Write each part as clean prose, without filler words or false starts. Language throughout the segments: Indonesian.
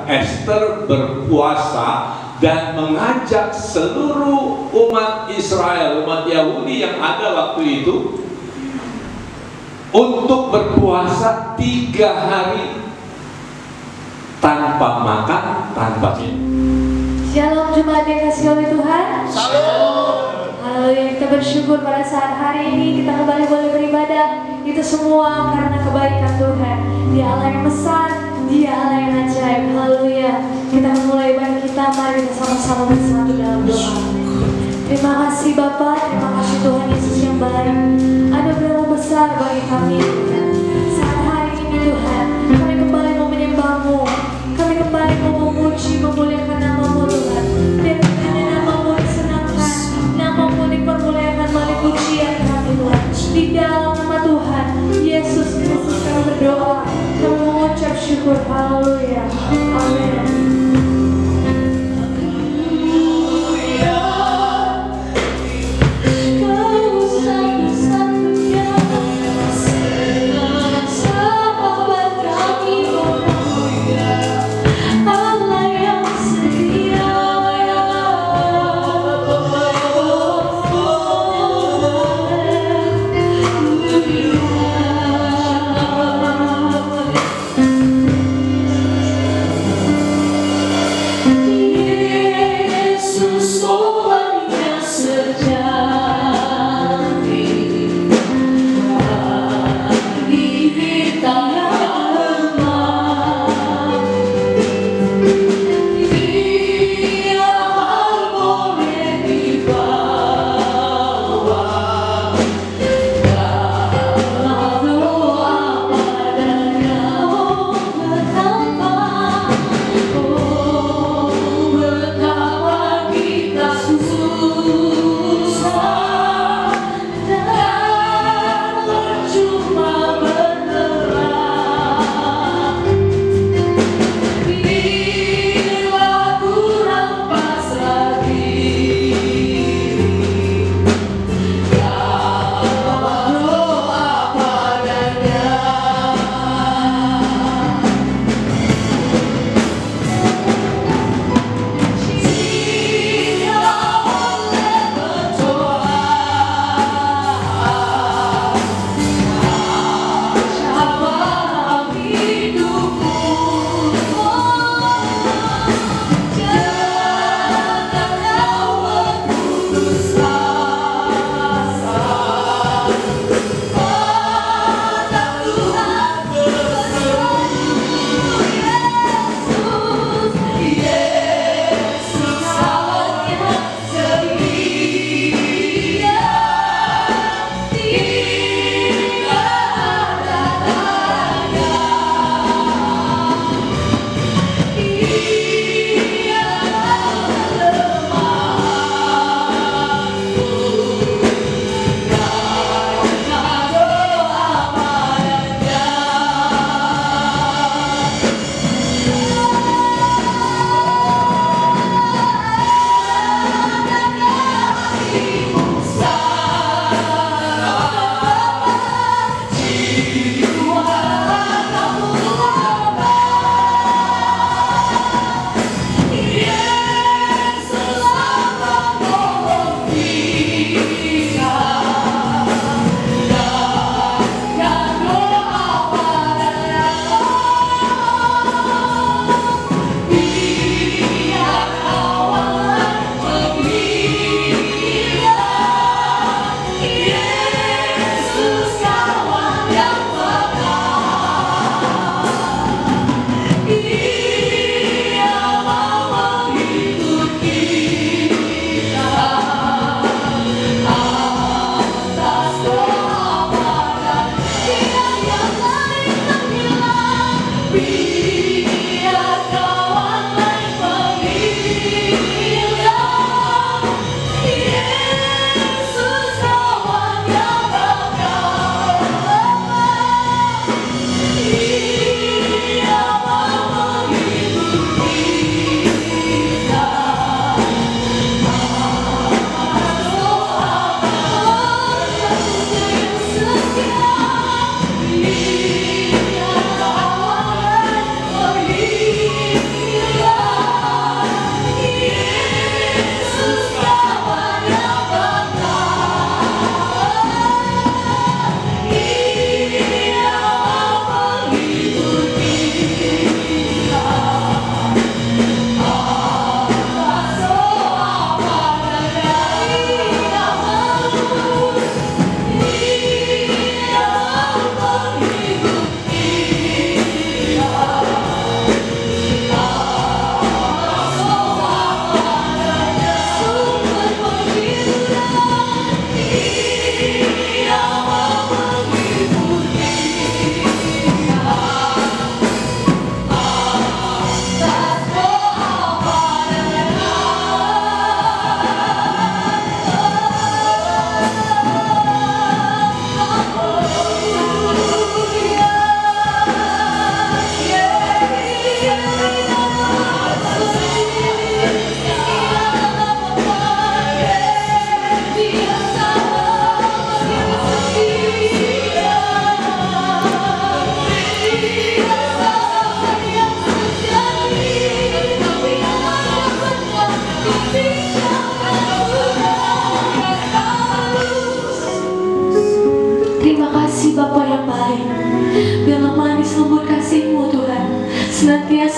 Esther berpuasa dan mengajak seluruh umat Israel, umat Yahudi yang ada waktu itu untuk berpuasa 3 hari tanpa makan, tanpa minum. Shalom jemaat yang kasih oleh Tuhan. Shalom. Haleluya, kita bersyukur pada saat hari ini kita kembali boleh beribadah. Itu semua karena kebaikan Tuhan. Dia Allah yang besar, Dia Allah yang ajaib. Haleluya. Kita memulai ibadah kita, mari kita sama-sama bersatu dalam doa. Terima kasih Bapa, terima kasih Tuhan Yesus yang baik. Anugerah besar bagi kami. Saat hari ini Tuhan, kami kembali mau menyembah-Mu. Kami kembali mau memuji, memuliakan nama-Mu Tuhan. Biar nama-Mu disenangkan, nama-Mu dipermuliakan melalui pujian kami Tuhan. Di dalam nama Tuhan Yesus Kristus kami berdoa, kami mengucap syukur. Haleluya.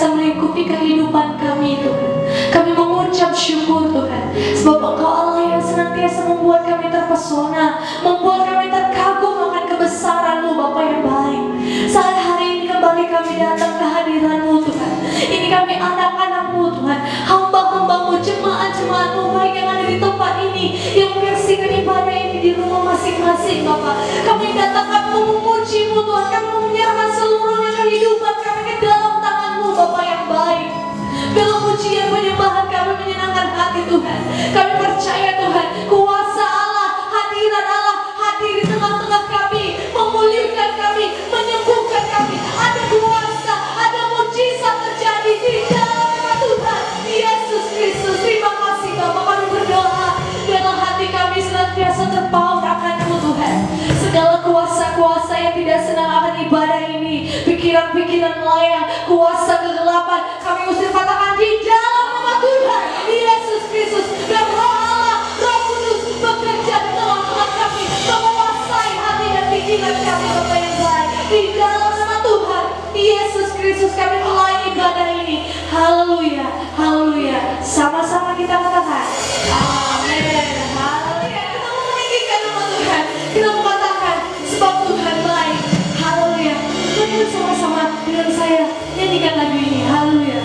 senantiasa melingkupi kehidupan kami Tuhan. Kami mengucap syukur Tuhan, sebab Engkau Allah yang senantiasa membuat kami terpesona, membuat kami terkagum akan kebesaran-Mu Bapa yang baik. Saat hari ini kembali kami datang ke hadiran-Mu Tuhan. Ini kami anak-anak-Mu Tuhan, hamba-hamba-Mu, jemaat-jemaat-Mu baik yang ada di tempat ini, yang menyaksikan ibadah ini di rumah masing-masing Bapa. Kami datang kami memuji-Mu Tuhan, kami menyerahkan seluruhnya kehidupan kami ke dalam tangan-Mu Bapa yang baik. Dalam pujian penyembahan kami menyenangkan hati Tuhan. Kami percaya Tuhan, kuasa Allah, hadirat Allah hadir di tengah-tengah kami, memulihkan kami, menyembuhkan kami. Ada kuasa, ada mujizat terjadi di dalam nama Tuhan Yesus Kristus. Terima kasih Bapa, kami berdoa dalam hati kami senantiasa terpaut akan-Mu Tuhan. Segala kuasa-kuasa yang tidak senang akan ibadah ini, pikiran-pikiran melayang, kuasa kegelapan, kami usir patahkan di dalam nama Tuhan Yesus Kristus. Dan Roh Allah, Roh Kudus bekerja di tengah-tengah kami, menguasai hati dan pikiran kami Bapa yang baik. Di dalam nama Tuhan Yesus Kristus kami mulai ibadah ini. Haleluya, haleluya. Sama-sama kita katakan amin. Haleluya. Kita mau meninggikan nama Tuhan. Kita mau katakan sebab Tuhan baik. Haleluya. Mari bersama-sama dengan saya nyanyikan lagu ini. Haleluya.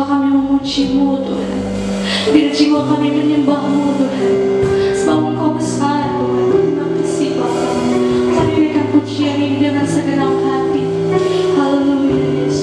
kami memuji-Mu Tuhan. Biar jiwa kami menyembah-Mu Tuhan. Sebab Engkau besar Tuhan. Terima kasih Bapa. Kami berikan pujian ini dengan segenap hati. Haleluya Yesus.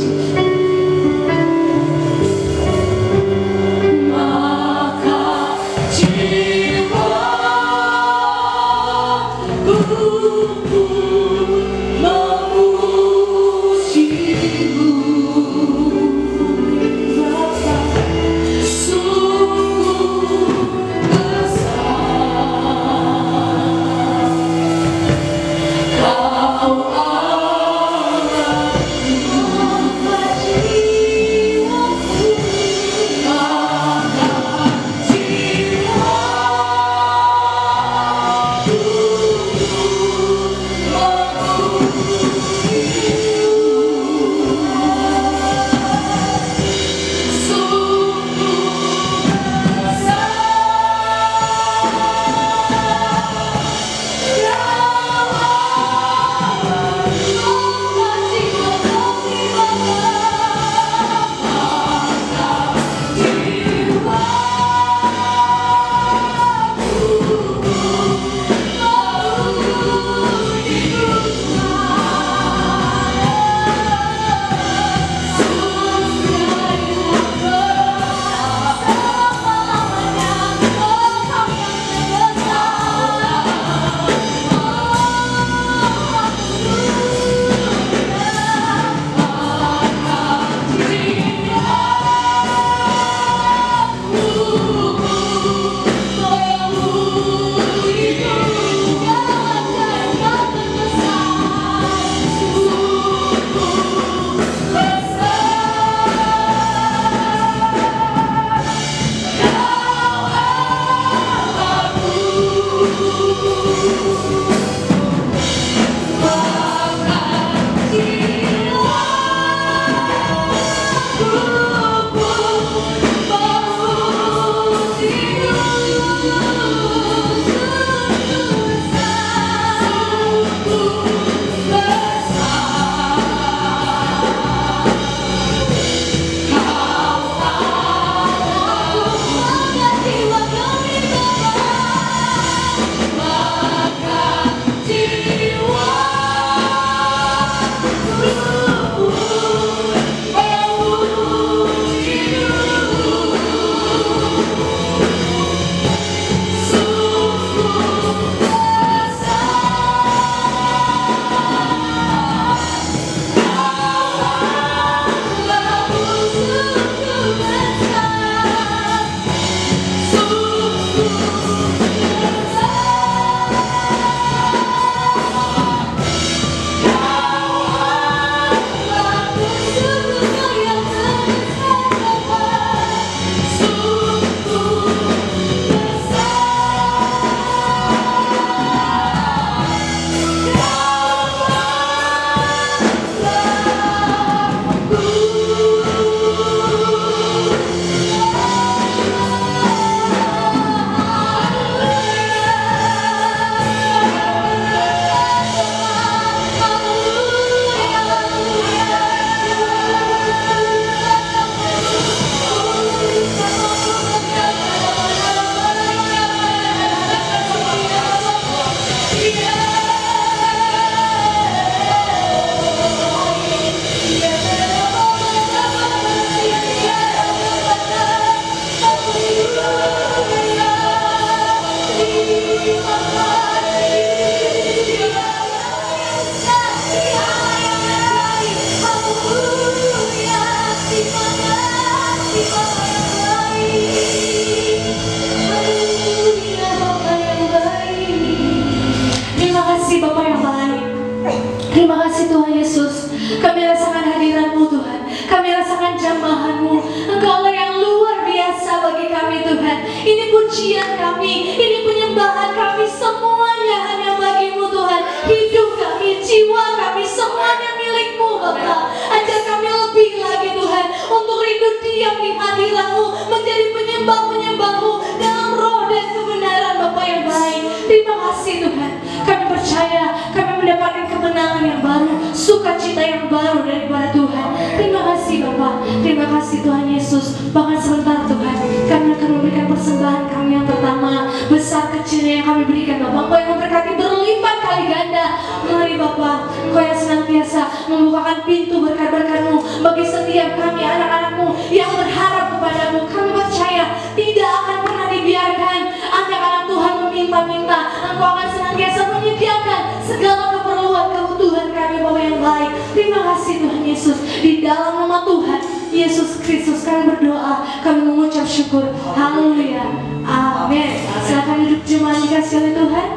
Ini pujian kami, ini penyembahan kami, semuanya hanya bagi-Mu Tuhan. Hidup kami, jiwa kami, semuanya milik-Mu Bapa. Ajar kami lebih lagi Tuhan, untuk rindu diam di hadirat-Mu, menjadi penyembah-penyembah-Mu dalam roh dan kebenaran Bapa yang baik. Terima kasih Tuhan, kami percaya kami mendapatkan kemenangan yang baru, sukacita yang baru daripada Tuhan. Terima kasih Bapa, terima kasih kasih Tuhan Yesus. Bahkan sebentar Tuhan, kami akan memberikan persembahan kami yang pertama, besar kecilnya yang kami berikan Bapak. Engkau yang memberkati berlipat kali ganda. Mari Bapak, Engkau yang senantiasa membukakan pintu berkat-berkat-Mu bagi setiap kami anak-anak-Mu yang berharap kepadamu. Kami percaya tidak akan pernah dibiarkan anak-anak Tuhan meminta-minta. Engkau akan senantiasa menyediakan segala keperluan kebutuhan kami Bapak yang baik. Terima kasih Tuhan Yesus. Di dalam nama Tuhan Yesus Kristus kami berdoa, kami mengucap syukur. Haleluya, amin. Silakan duduk jemaat dikasih oleh Tuhan.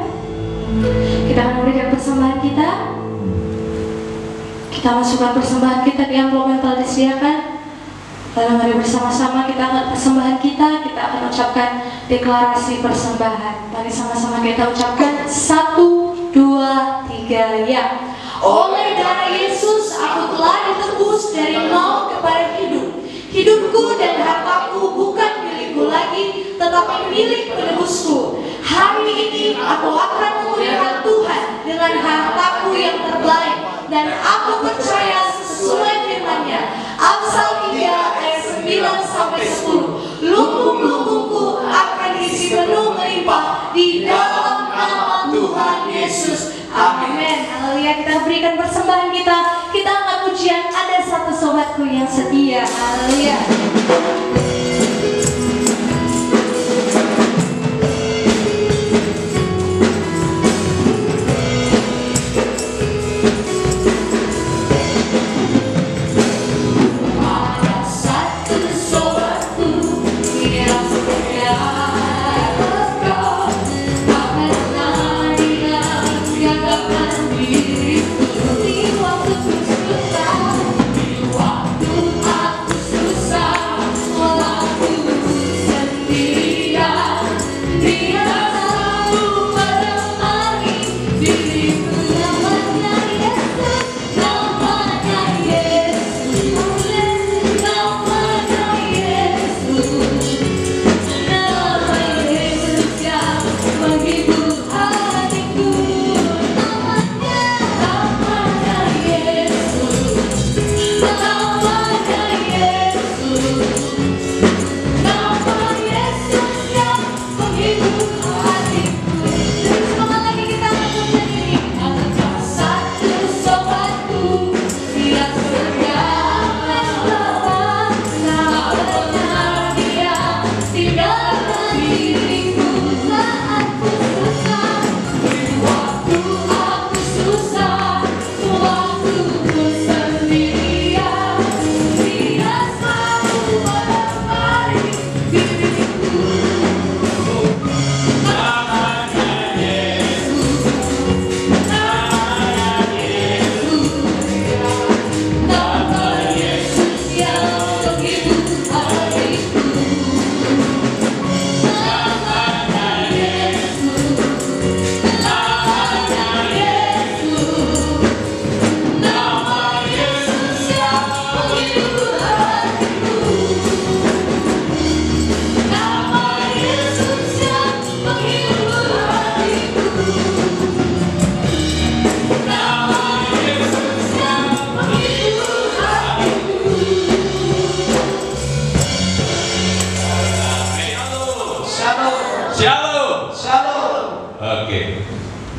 Kita akan memberikan persembahan kita. Kita masukkan persembahan kita di amplop yang telah disediakan. Lalu mari bersama-sama kita angkat persembahan kita. Kita akan ucapkan deklarasi persembahan. Mari sama-sama kita ucapkan 1, 2, 3 ya. Oleh darah Yesus aku telah ditebus dari maut kepada hidup. Hidupku dan hartaku bukan milikku lagi, tetapi milik penebusku. Hari ini aku akan memuliakan Tuhan dengan hartaku yang terbaik, dan aku percaya sesuai firman-Nya. Amsal 3 ayat 9-10. Lumbung-lumbungku akan diisi penuh melimpah di dalam nama Tuhan Yesus. Amin. Haleluya. Kita berikan persembahan kita. Kita angkat pujian. Ada satu sobatku yang setia. Haleluya.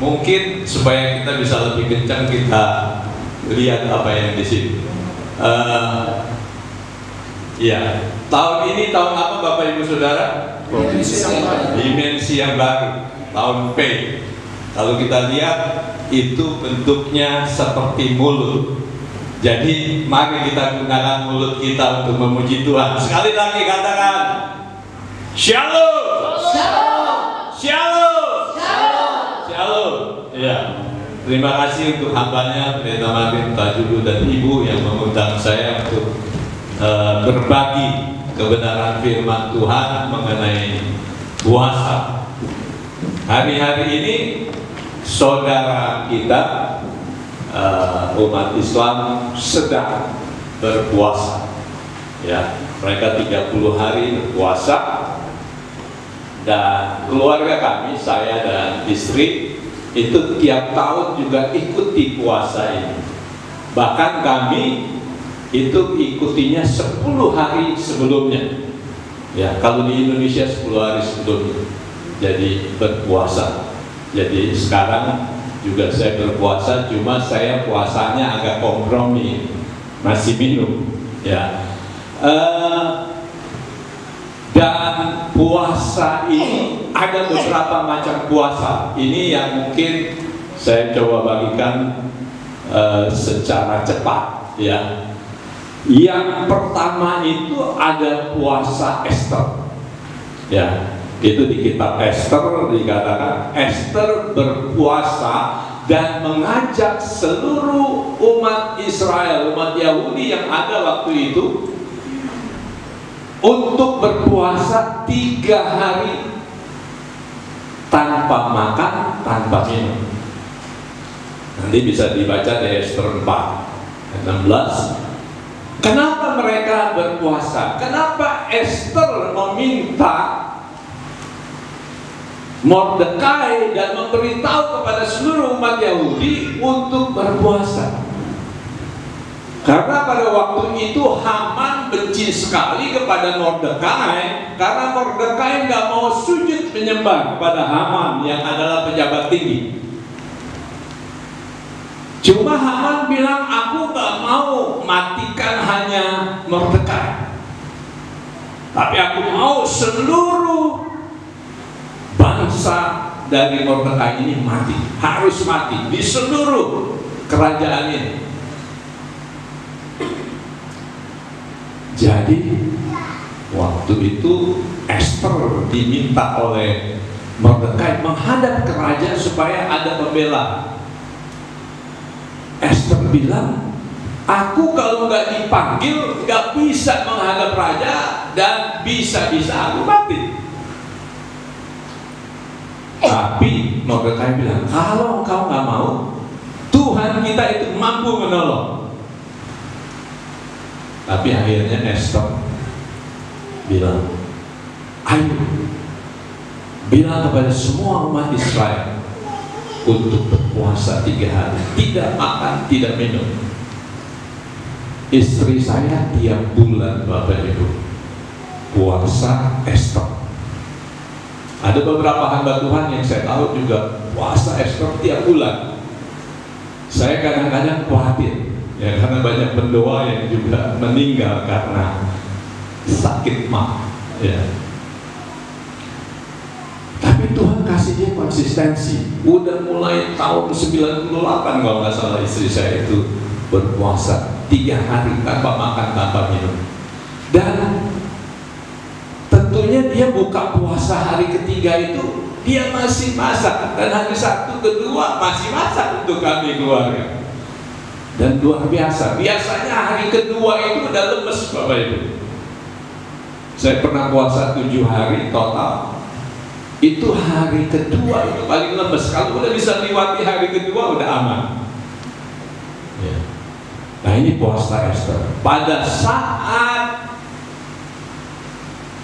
Mungkin supaya kita bisa lebih kencang kita lihat apa yang di sini. Ya, tahun ini tahun apa Bapak Ibu Saudara? Dimensi yang baru, tahun P. Kalau kita lihat itu bentuknya seperti mulut. Jadi mari kita gunakan mulut kita untuk memuji Tuhan. Sekali lagi katakan Shalom. Shalom. Shalom. Shalom. Ya. Terima kasih untuk hambanya Pendeta Martin Tajulu dan Ibu yang mengundang saya untuk berbagi kebenaran firman Tuhan mengenai puasa. Hari-hari ini saudara kita umat Islam sedang berpuasa. Ya, mereka 30 hari berpuasa. Dan keluarga kami, saya dan istri itu tiap tahun juga ikuti puasa ini. Bahkan kami itu ikutinya 10 hari sebelumnya. Ya, kalau di Indonesia 10 hari sebelumnya. Jadi berpuasa. Jadi sekarang juga saya berpuasa, cuma saya puasanya agak kompromi, masih minum. Ya. Dan puasa ini ada beberapa macam puasa. Ini yang mungkin saya coba bagikan secara cepat, ya. Yang pertama itu ada puasa Ester, ya. Itu di kitab Ester dikatakan Ester berpuasa dan mengajak seluruh umat Israel, umat Yahudi yang ada waktu itu, untuk berpuasa 3 hari tanpa makan, tanpa minum. Nanti bisa dibaca di Ester 4 ayat 16. Kenapa mereka berpuasa? Kenapa Ester meminta Mordekai dan memberitahu kepada seluruh umat Yahudi untuk berpuasa? Karena pada waktu itu Haman benci sekali kepada Mordekai, karena Mordekai nggak mau sujud menyembah kepada Haman yang adalah pejabat tinggi. Cuma Haman bilang, aku nggak mau matikan hanya Mordekai, tapi aku mau seluruh bangsa dari Mordekai ini mati, harus mati di seluruh kerajaan ini. Jadi waktu itu Ester diminta oleh Mordekai menghadap ke raja supaya ada pembela. Ester bilang, aku kalau nggak dipanggil nggak bisa menghadap raja dan bisa-bisa aku mati. Tapi Mordekai bilang, kalau engkau nggak mau, Tuhan kita itu mampu menolong. Tapi akhirnya Ester bilang, ayo bilang kepada semua umat Israel untuk berpuasa 3 hari, tidak makan, tidak minum. Istri saya tiap bulan, Bapak Ibu, puasa Ester. Ada beberapa hamba Tuhan yang saya tahu juga puasa Ester tiap bulan. Saya kadang-kadang khawatir, ya, karena banyak pendoa yang juga meninggal karena sakit mah, ya. Tapi Tuhan kasih dia konsistensi. Udah mulai tahun 98 kalau nggak salah istri saya itu berpuasa 3 hari tanpa makan, tanpa minum. Dan tentunya dia buka puasa hari ketiga itu dia masih masak, dan hari Sabtu kedua masih masak untuk kami keluarga. Dan luar biasa, biasanya hari kedua itu udah lemes, Bapak Ibu. Saya pernah puasa 7 hari total. Itu hari kedua itu paling lemes. Kalau udah bisa lewati hari kedua udah aman, ya. Nah, ini puasa Ester. Pada saat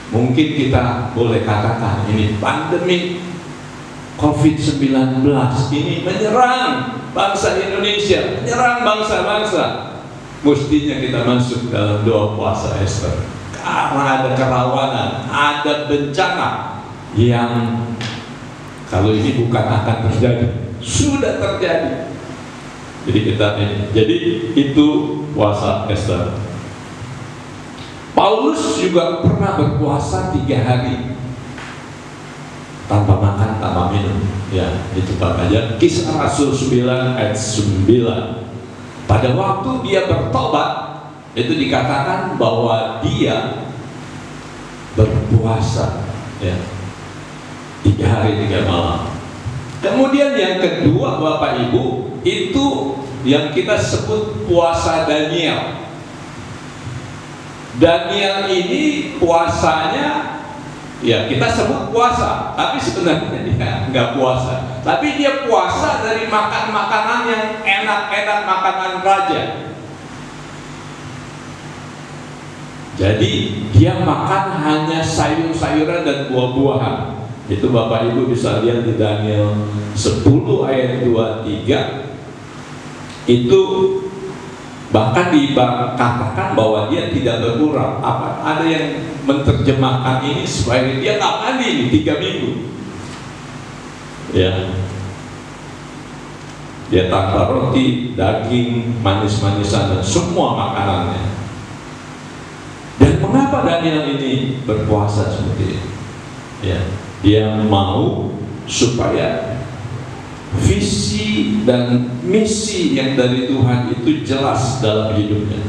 mungkin kita boleh katakan ini pandemi COVID-19 ini menyerang bangsa Indonesia, menyerang bangsa-bangsa, mestinya kita masuk dalam doa puasa Ester. Karena ada kerawanan, ada bencana yang kalau ini bukan akan terjadi, sudah terjadi. Jadi itu puasa Ester. Paulus juga pernah berpuasa 3 hari tanpa makan, tanpa minum. Ya, itu aja. Kisah Rasul 9 ayat 9. Pada waktu dia bertobat, itu dikatakan bahwa dia berpuasa, ya, 3 hari 3 malam. Kemudian yang kedua, Bapak Ibu, itu yang kita sebut puasa Daniel. Daniel ini puasanya, ya kita sebut puasa, tapi sebenarnya dia nggak puasa. Tapi dia puasa dari makan makanan yang enak-enak, makanan raja. Jadi dia makan hanya sayur-sayuran dan buah-buahan. Itu Bapak Ibu bisa lihat di Daniel 10 ayat 23. Itu Bahkan dikatakan bahwa dia tidak berkurang. Ada yang menerjemahkan ini supaya dia nggak mandi ini 3 minggu. Ya, dia tanpa roti, daging, manis-manisan dan semua makanannya. Dan mengapa Daniel ini berpuasa seperti ini? Ya, dia mau supaya visi dan misi yang dari Tuhan itu jelas dalam hidupnya.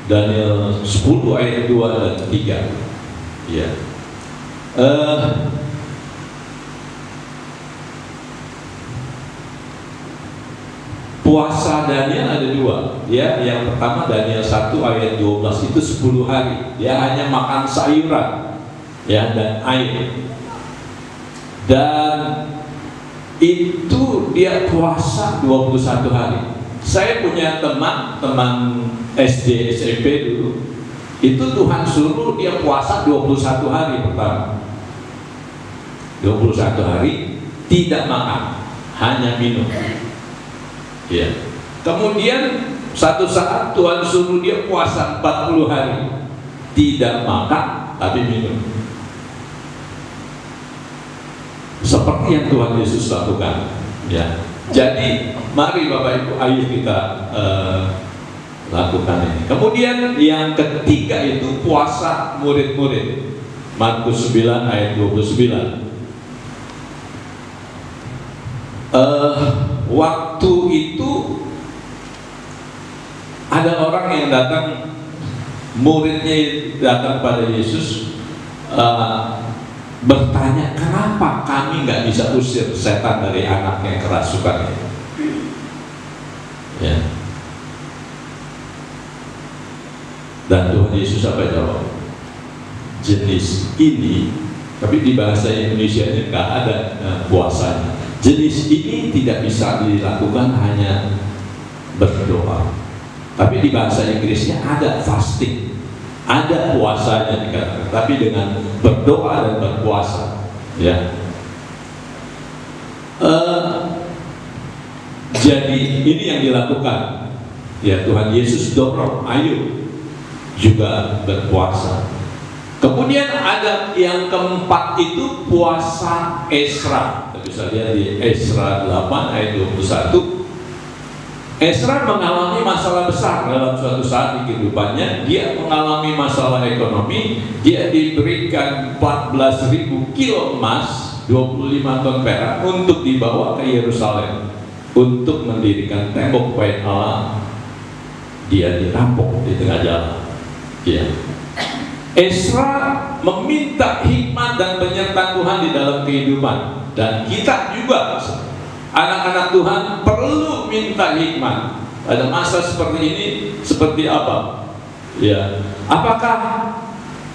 Daniel 10 ayat 2 dan 3. Ya. Puasa Daniel ada 2. Ya, yang pertama Daniel 1 ayat 12 itu 10 hari. Dia hanya makan sayuran, ya, dan air. Dan itu dia puasa 21 hari. Saya punya teman SD SMP dulu. Itu Tuhan suruh dia puasa 21 hari pertama. 21 hari tidak makan, hanya minum. Ya. Kemudian satu saat Tuhan suruh dia puasa 40 hari, tidak makan tapi minum. Seperti yang Tuhan Yesus lakukan. Ya. Jadi mari Bapak Ibu, ayo kita lakukan ini. Kemudian yang ketiga itu puasa murid-murid. Markus 9 ayat 29. Waktu itu ada orang yang datang, muridnya datang pada Yesus, bertanya, kenapa kami nggak bisa usir setan dari anak yang kerasukan itu? Ya. Dan Tuhan Yesus apa jawab? Jenis ini, tapi di bahasa Indonesia ini nggak ada puasanya. Jenis ini tidak bisa dilakukan hanya berdoa, tapi di bahasa Inggrisnya ada fasting, ada puasanya dikatakan, tapi dengan berdoa dan berpuasa. Ya. Jadi ini yang dilakukan. Ya, Tuhan Yesus dorong, ayo juga berpuasa. Kemudian ada yang keempat itu puasa Esra. Kita bisa lihat di Esra 8 ayat 21. Esra mengalami masalah besar dalam suatu saat di kehidupannya. Dia mengalami masalah ekonomi. Dia diberikan 14.000 kilo emas, 25 ton perak untuk dibawa ke Yerusalem untuk mendirikan tembok bait Allah. Dia dirampok di tengah jalan. Ya. Esra meminta hikmat dan penyertaan Tuhan di dalam kehidupan, dan kita juga anak-anak Tuhan perlu minta hikmat pada masa seperti ini. Seperti apa? Ya, apakah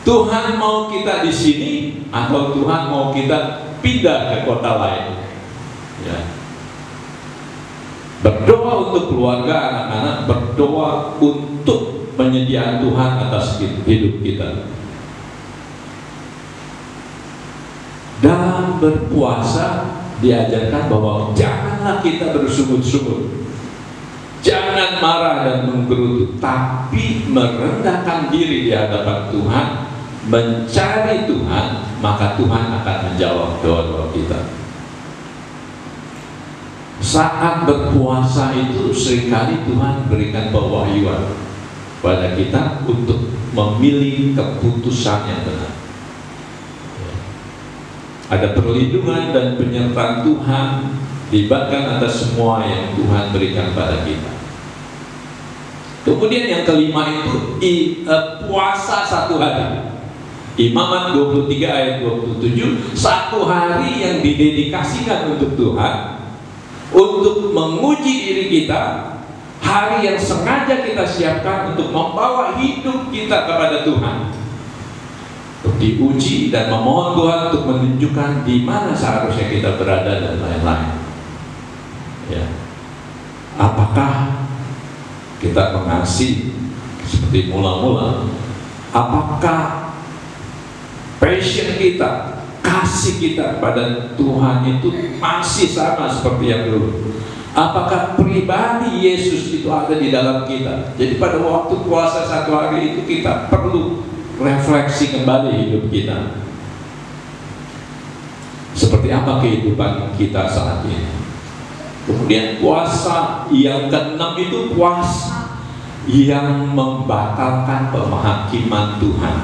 Tuhan mau kita di sini atau Tuhan mau kita pindah ke kota lain? Ya. Berdoa untuk keluarga, anak-anak, berdoa untuk penyediaan Tuhan atas hidup kita. Dalam berpuasa diajarkan bahwa janganlah kita bersungut-sungut, jangan marah dan menggerutu, tapi merendahkan diri di hadapan Tuhan, mencari Tuhan, maka Tuhan akan menjawab doa-doa kita. Saat berpuasa itu seringkali Tuhan berikan pewahyuan pada kita untuk memilih keputusan yang benar. Ada perlindungan dan penyertaan Tuhan libatkan atas semua yang Tuhan berikan pada kita. Kemudian yang kelima itu puasa 1 hari. Imamat 23 ayat 27, 1 hari yang didedikasikan untuk Tuhan, untuk menguji diri kita, hari yang sengaja kita siapkan untuk membawa hidup kita kepada Tuhan, untuk diuji dan memohon Tuhan untuk menunjukkan di mana seharusnya kita berada dan lain-lain. Ya. Apakah kita mengasihi seperti mula-mula? Apakah passion kita kasih kita kepada Tuhan itu masih sama seperti yang dulu? Apakah pribadi Yesus itu ada di dalam kita? Jadi pada waktu puasa 1 hari itu kita perlu refleksi kembali hidup kita. Seperti apa kehidupan kita saat ini? Kemudian puasa yang ke-6 itu puasa yang membatalkan penghakiman Tuhan.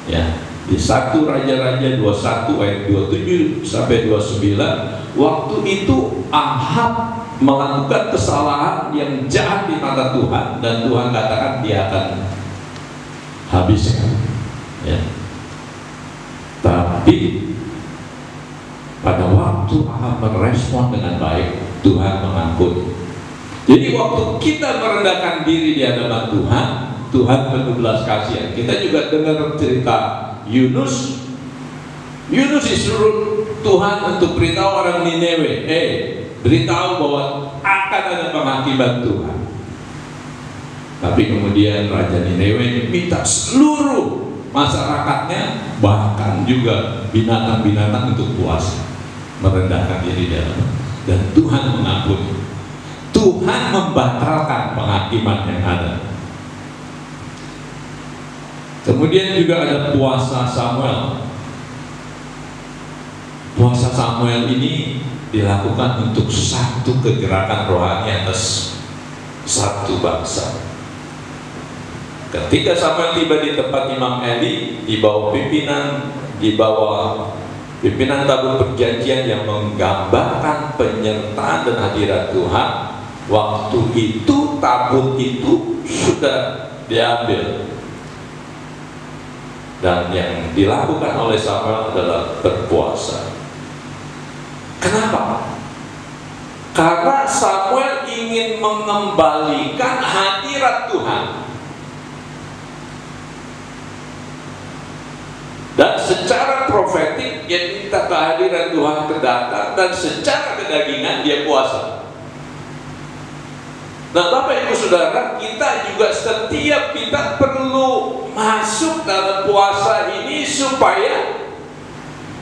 Ya, di 1 Raja-Raja 21 ayat 27 sampai 29, waktu itu Ahab melakukan kesalahan yang jahat di mata Tuhan, dan Tuhan katakan dia akan habiskan. Ya. Tapi pada waktu Ahab merespon dengan baik, Tuhan mengampuni. Jadi waktu kita merendahkan diri di hadapan Tuhan, Tuhan penuh belas kasihan. Kita juga dengar cerita Yunus. Yunus disuruh Tuhan untuk beritahu orang Nineve, beritahu bahwa akan ada penghakiman Tuhan. Tapi kemudian Raja Nineve minta seluruh masyarakatnya, bahkan juga binatang-binatang untuk puasa, merendahkan diri di hadapan. Dan Tuhan mengampuni. Tuhan membatalkan penghakiman yang ada. Kemudian juga ada puasa Samuel. Puasa Samuel ini dilakukan untuk satu kegerakan rohani atas satu bangsa. Ketika Samuel tiba di tempat Imam Eli, di bawah pimpinan tabur perjanjian yang menggambarkan penyertaan dan hadirat Tuhan, waktu itu tabut itu sudah diambil, dan yang dilakukan oleh Samuel adalah berpuasa. Kenapa? Karena Samuel ingin mengembalikan hadirat Tuhan. Dan secara profetik dia minta kehadiran Tuhan datang, dan secara kedagingan dia puasa. Nah, Bapak Ibu Saudara, kita juga setiap kita perlu masuk dalam puasa ini supaya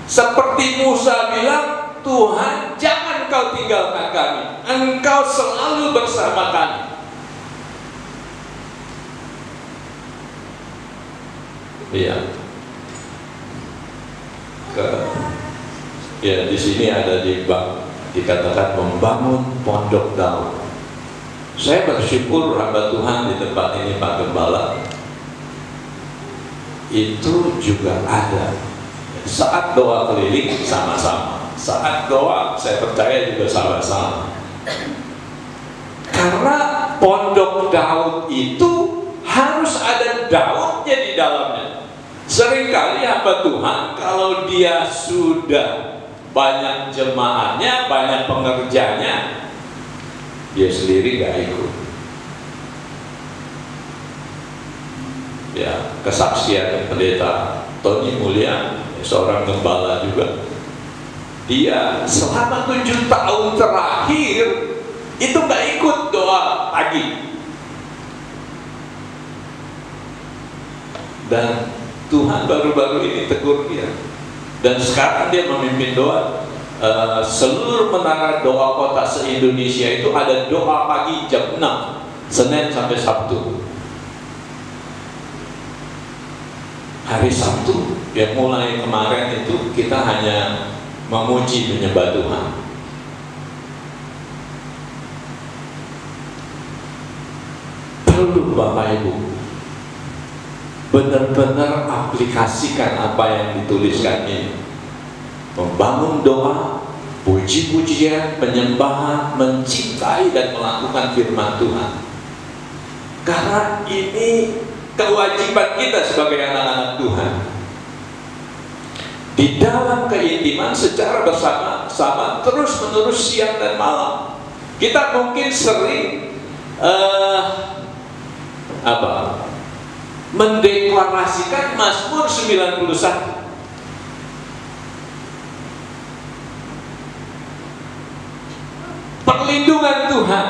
seperti Musa bilang, Tuhan, jangan Kau tinggalkan kami, Engkau selalu bersama kami. Iya. Ya, di sini ada dikatakan membangun pondok Daud. Saya bersyukur hamba Tuhan di tempat ini, Pak Gembala, itu juga ada. Saat doa keliling sama-sama, saat doa saya percaya juga sama-sama. Karena pondok Daud itu harus ada Daudnya di dalamnya. Seringkali hamba Tuhan kalau dia sudah banyak jemaahnya, banyak pengerjanya, dia sendiri gak ikut. Ya, kesaksian pendeta Tony Mulya, seorang gembala juga, dia selama 7 tahun terakhir itu gak ikut doa pagi. Dan Tuhan baru-baru ini tegur dia, dan sekarang dia memimpin doa. Seluruh menara doa kota se-Indonesia itu ada doa pagi jam 6, Senin sampai Sabtu. Hari Sabtu yang mulai kemarin itu kita hanya memuji menyembah Tuhan. Perlu Bapak Ibu benar-benar aplikasikan apa yang dituliskan ini. Membangun doa, puji-pujian, penyembahan, mencintai dan melakukan firman Tuhan. Karena ini kewajiban kita sebagai anak-anak Tuhan. Di dalam keintiman secara bersama-sama, terus-menerus siang dan malam. Kita mungkin sering mendeklarasikan Mazmur 91. Perlindungan Tuhan.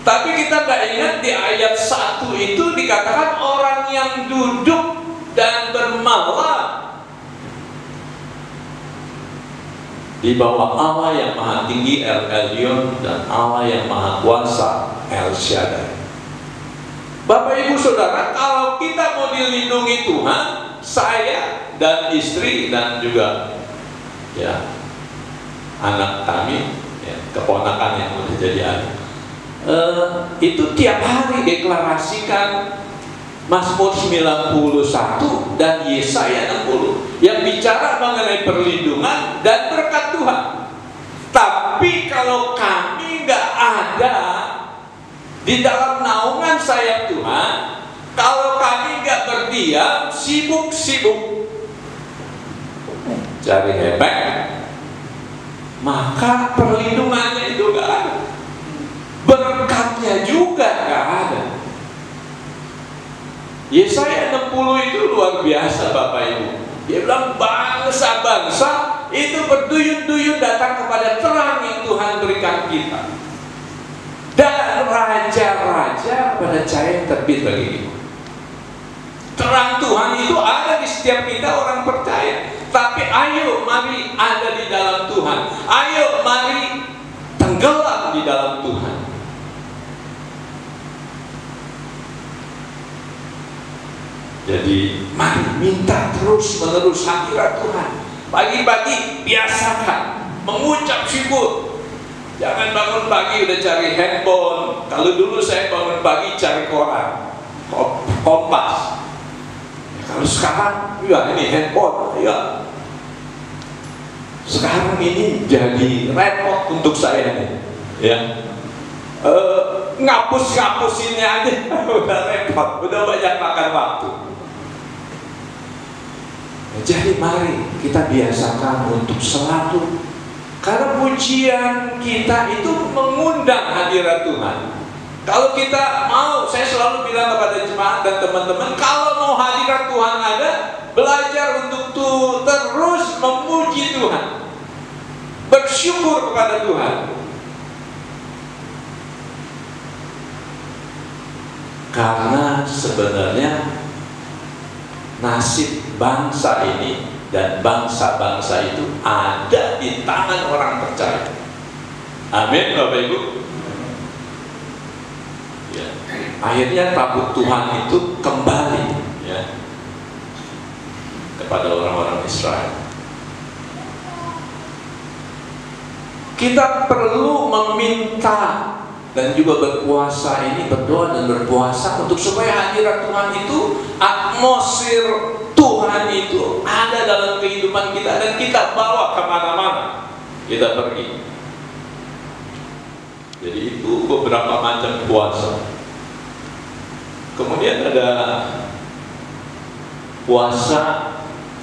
Tapi kita gak ingat di ayat 1 itu dikatakan orang yang duduk dan bermalam di bawah Allah yang maha tinggi El Elyon dan Allah yang maha kuasa El Shaddai. Bapak Ibu Saudara, kalau kita mau dilindungi Tuhan, saya dan istri dan juga ya anak kami, ya, keponakan yang udah jadi anak, itu tiap hari deklarasikan Mazmur 91 dan Yesaya 60 yang bicara mengenai perlindungan dan berkat Tuhan. Tapi kalau kami nggak ada di dalam naungan sayap Tuhan, kalau kami nggak berdiam, sibuk-sibuk cari hebek, maka perlindungannya itu nggak ada, berkatnya juga nggak ada. Yesaya 60 itu luar biasa Bapak Ibu. Dia bilang bangsa-bangsa itu berduyun-duyun datang kepada terang yang Tuhan berikan kita, dan raja-raja pada cahaya yang terbit bagi kita. Terang Tuhan itu ada di setiap kita orang percaya. Tapi ayo mari ada di dalam Tuhan. Ayo mari tenggelam di dalam Tuhan. Jadi mari minta terus menerus hadirat Tuhan. Pagi-pagi biasakan mengucap syukur. Jangan bangun pagi udah cari handphone. Kalau dulu saya bangun pagi cari koran, Kompas. Kalau sekarang, ya ini handphone, ya. Sekarang ini jadi repot untuk saya nih, ya. Ngapus-ngapusinnya aja udah repot, udah banyak makan waktu. Jadi mari kita biasakan untuk selalu, karena pujian kita itu mengundang hadirat Tuhan. Kalau kita mau, saya selalu bilang kepada jemaat dan teman-teman, kalau mau hadirat Tuhan ada, belajar untuk terus memuji Tuhan, bersyukur kepada Tuhan. Karena sebenarnya nasib bangsa ini dan bangsa-bangsa itu ada di tangan orang percaya. Amin Bapak Ibu. Ya. Akhirnya tabut Tuhan itu kembali, ya, kepada orang-orang Israel. Kita perlu meminta dan juga berpuasa ini, berdoa dan berpuasa untuk supaya hadirat Tuhan itu, atmosfer Tuhan itu ada dalam kehidupan kita dan kita bawa kemana-mana kita pergi. Jadi itu beberapa macam puasa. Kemudian ada puasa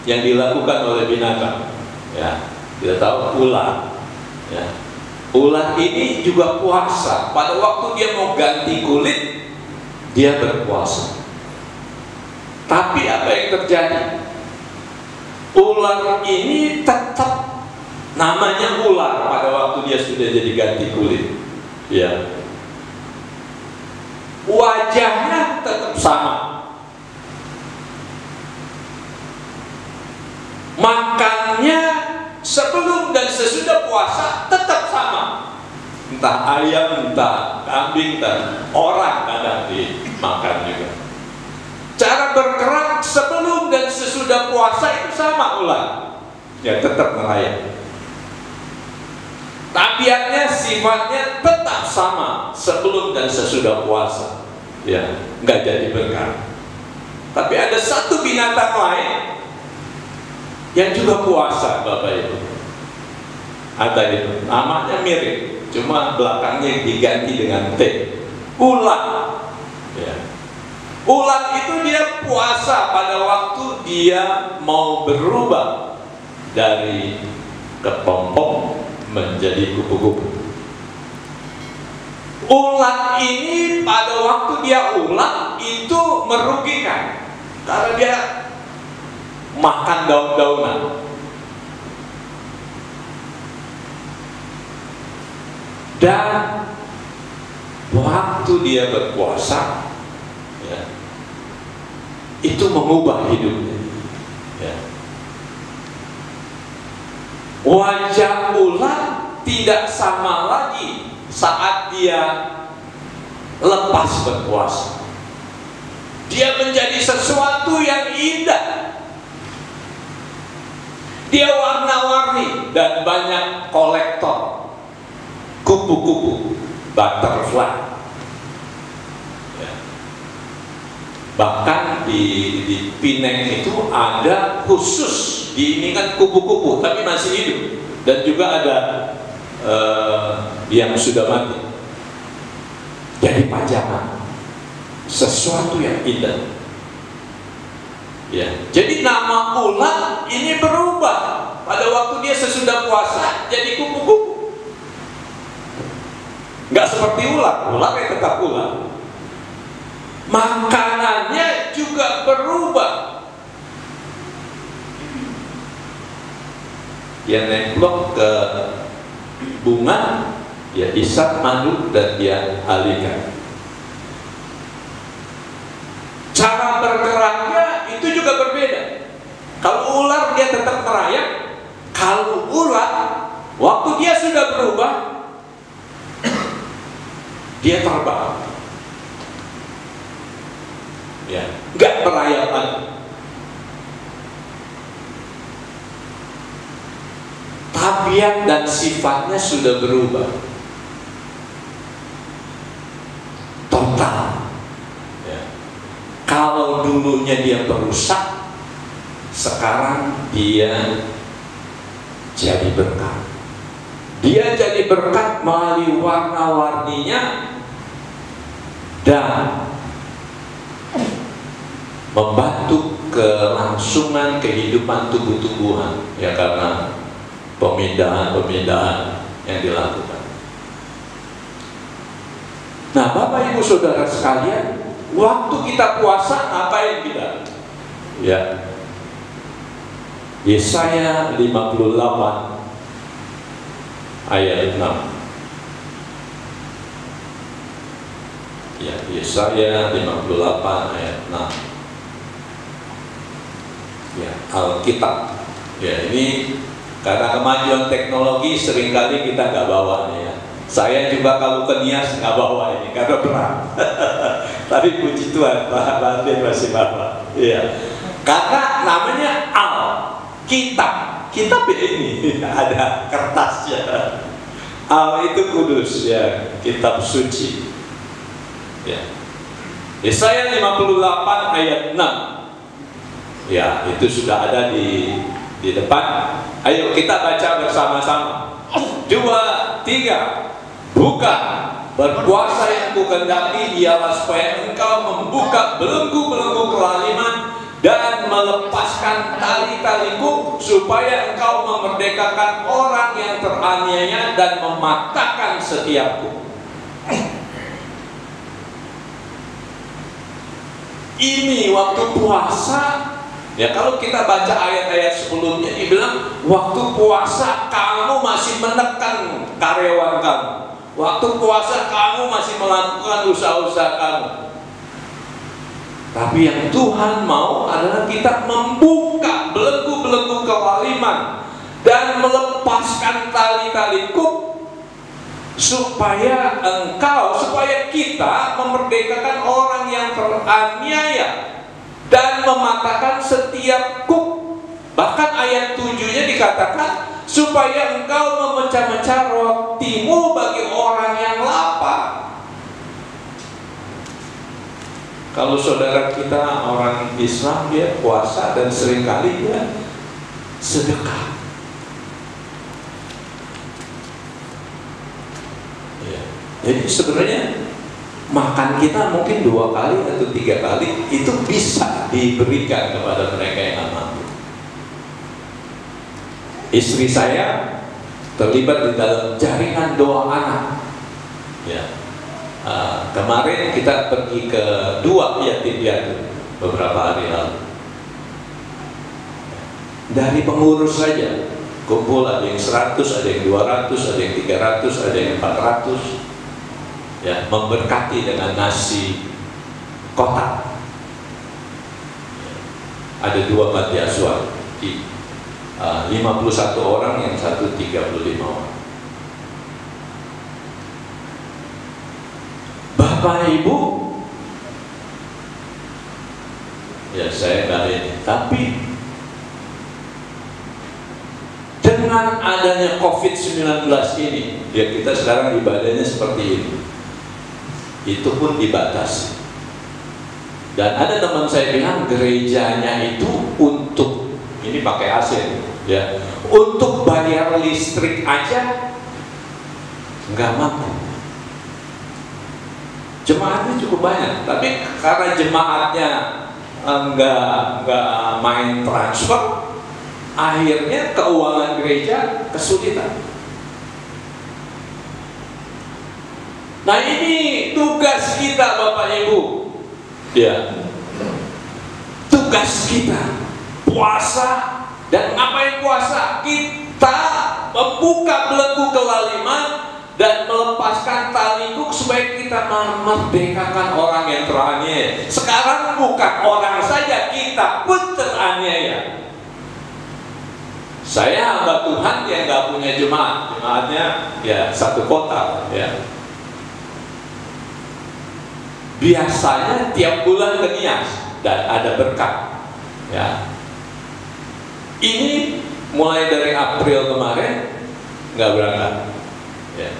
yang dilakukan oleh binatang, ya, kita tahu ular, ya. Ular ini juga puasa. Pada waktu dia mau ganti kulit, dia berpuasa. Tapi apa yang terjadi? Ular ini tetap namanya ular pada waktu dia sudah jadi ganti kulit, ya. Wajahnya tetap sama, makannya sebelum dan sesudah puasa tetap sama. Entah ayam, entah kambing, entah orang kadang dimakan juga. Cara bergerak sebelum dan sesudah puasa itu sama ular, ya, tetap melayang. Tabiatnya, sifatnya tetap sama sebelum dan sesudah puasa, ya, nggak jadi bergerak. Tapi ada satu binatang lain yang juga puasa, Bapak Ibu. Ada itu, namanya mirip, cuma belakangnya diganti dengan T. Ulat, ya. Ulat itu dia puasa pada waktu dia mau berubah dari kepompong menjadi kupu-kupu. Ulat ini pada waktu dia ulat itu merugikan, karena dia makan daun-daunan. Dan waktu dia berpuasa, ya, itu mengubah hidupnya, ya. Wajah ular tidak sama lagi saat dia lepas berpuasa. Dia menjadi sesuatu yang indah. Dia warna-warni dan banyak kolektor, kupu-kupu, butterfly. Ya. Bahkan di Pineng itu ada khusus, ini kan kupu-kupu tapi masih hidup, dan juga ada yang sudah mati. Jadi pajangan, sesuatu yang indah. Ya. Jadi nama ular ini berubah pada waktu dia sesudah puasa jadi kupu-kupu. Nggak seperti ular, ular yang tetap ular. Makanannya juga berubah. Dia nemplok ke bunga, ya isap madu dan dia alihkan. Cara bergeraknya itu juga berbeda. Kalau ular dia tetap merayap. Kalau ular waktu dia sudah berubah, dia terbang. Ya, nggak merayap lagi. Tabiat dan sifatnya sudah berubah total. Kalau dulunya dia perusak, sekarang dia jadi berkat. Dia jadi berkat melalui warna-warninya dan membantu kelangsungan kehidupan tumbuh-tumbuhan, ya, karena pemindahan-pemindahan yang dilakukan. Nah, Bapak Ibu Saudara sekalian, waktu kita puasa ngapain kita? Ya. Yesaya 58 ayat 6. Ya, Yesaya 58 ayat 6. Ya, Alkitab. Ya, ini karena kemajuan teknologi seringkali kita nggak bawa nih ya. Saya juga kalau ke Nias nggak bawa ini karena berat. Tapi puji Tuhan, Pak Martin masih bawa. Iya. Karena namanya Alkitab. Kitab ini ada kertasnya. Al itu kudus ya, kitab suci. Ya. Yesaya 58 ayat 6. Ya, itu sudah ada di depan. Ayo kita baca bersama-sama. 2, 3. Bukan, berpuasa yang kukendaki ialah supaya engkau membuka belenggu-belenggu kelaliman dan melepaskan tali-taliku, supaya engkau memerdekakan orang yang teraniaya dan mematahkan setiapku. Ini waktu puasa. Ya, kalau kita baca ayat-ayat sebelumnya, dibilang waktu puasa kamu masih menekan karyawan kamu. Waktu puasa kamu masih melakukan usaha-usaha kamu. Tapi yang Tuhan mau adalah kita membuka belenggu-belenggu kewaliman dan melepaskan tali-tali kuk, supaya kita memerdekakan orang yang teraniaya dan mematahkan setiap kuk. Bahkan ayat 7-nya dikatakan supaya engkau memecah-mecah rotimu bagi orang yang lapar. Kalau saudara kita orang Islam, dia puasa dan seringkali dia sedekah. Ya. Jadi sebenarnya makan kita mungkin 2 kali atau 3 kali itu bisa diberikan kepada mereka yang mampu. Istri saya terlibat di dalam jaringan doa anak. Ya. Kemarin kita pergi ke 2 yatim piatu beberapa hari lalu. Dari pengurus saja kumpul, ada yang 100, ada yang 200, ada yang 300, ada yang 400. Ya, memberkati dengan nasi kotak. Ada 2 panti asuhan di 51 orang, yang satu 35 orang. Bapak Ibu, ya saya nggak ini, tapi dengan adanya COVID-19 ini, ya kita sekarang ibadahnya seperti ini, itu pun dibatasi. Dan ada teman saya bilang gerejanya itu untuk, ini pakai AC ya, untuk bayar listrik aja nggak mampu. Jemaatnya cukup banyak, tapi karena jemaatnya nggak main transfer, akhirnya keuangan gereja kesulitan. Nah, ini tugas kita Bapak Ibu, ya, tugas kita puasa. Dan ngapain puasa? Kita membuka belenggu kelaliman dan melepaskan tali kuk supaya kita memerdekakan orang yang teraniaya. Sekarang bukan orang saja, kita pun teraniaya. Saya hamba Tuhan yang nggak punya jemaat, jemaatnya ya satu kota, ya. Biasanya tiap bulan ke Nias dan ada berkat, ya. Ini mulai dari April kemarin nggak berangkat, ya.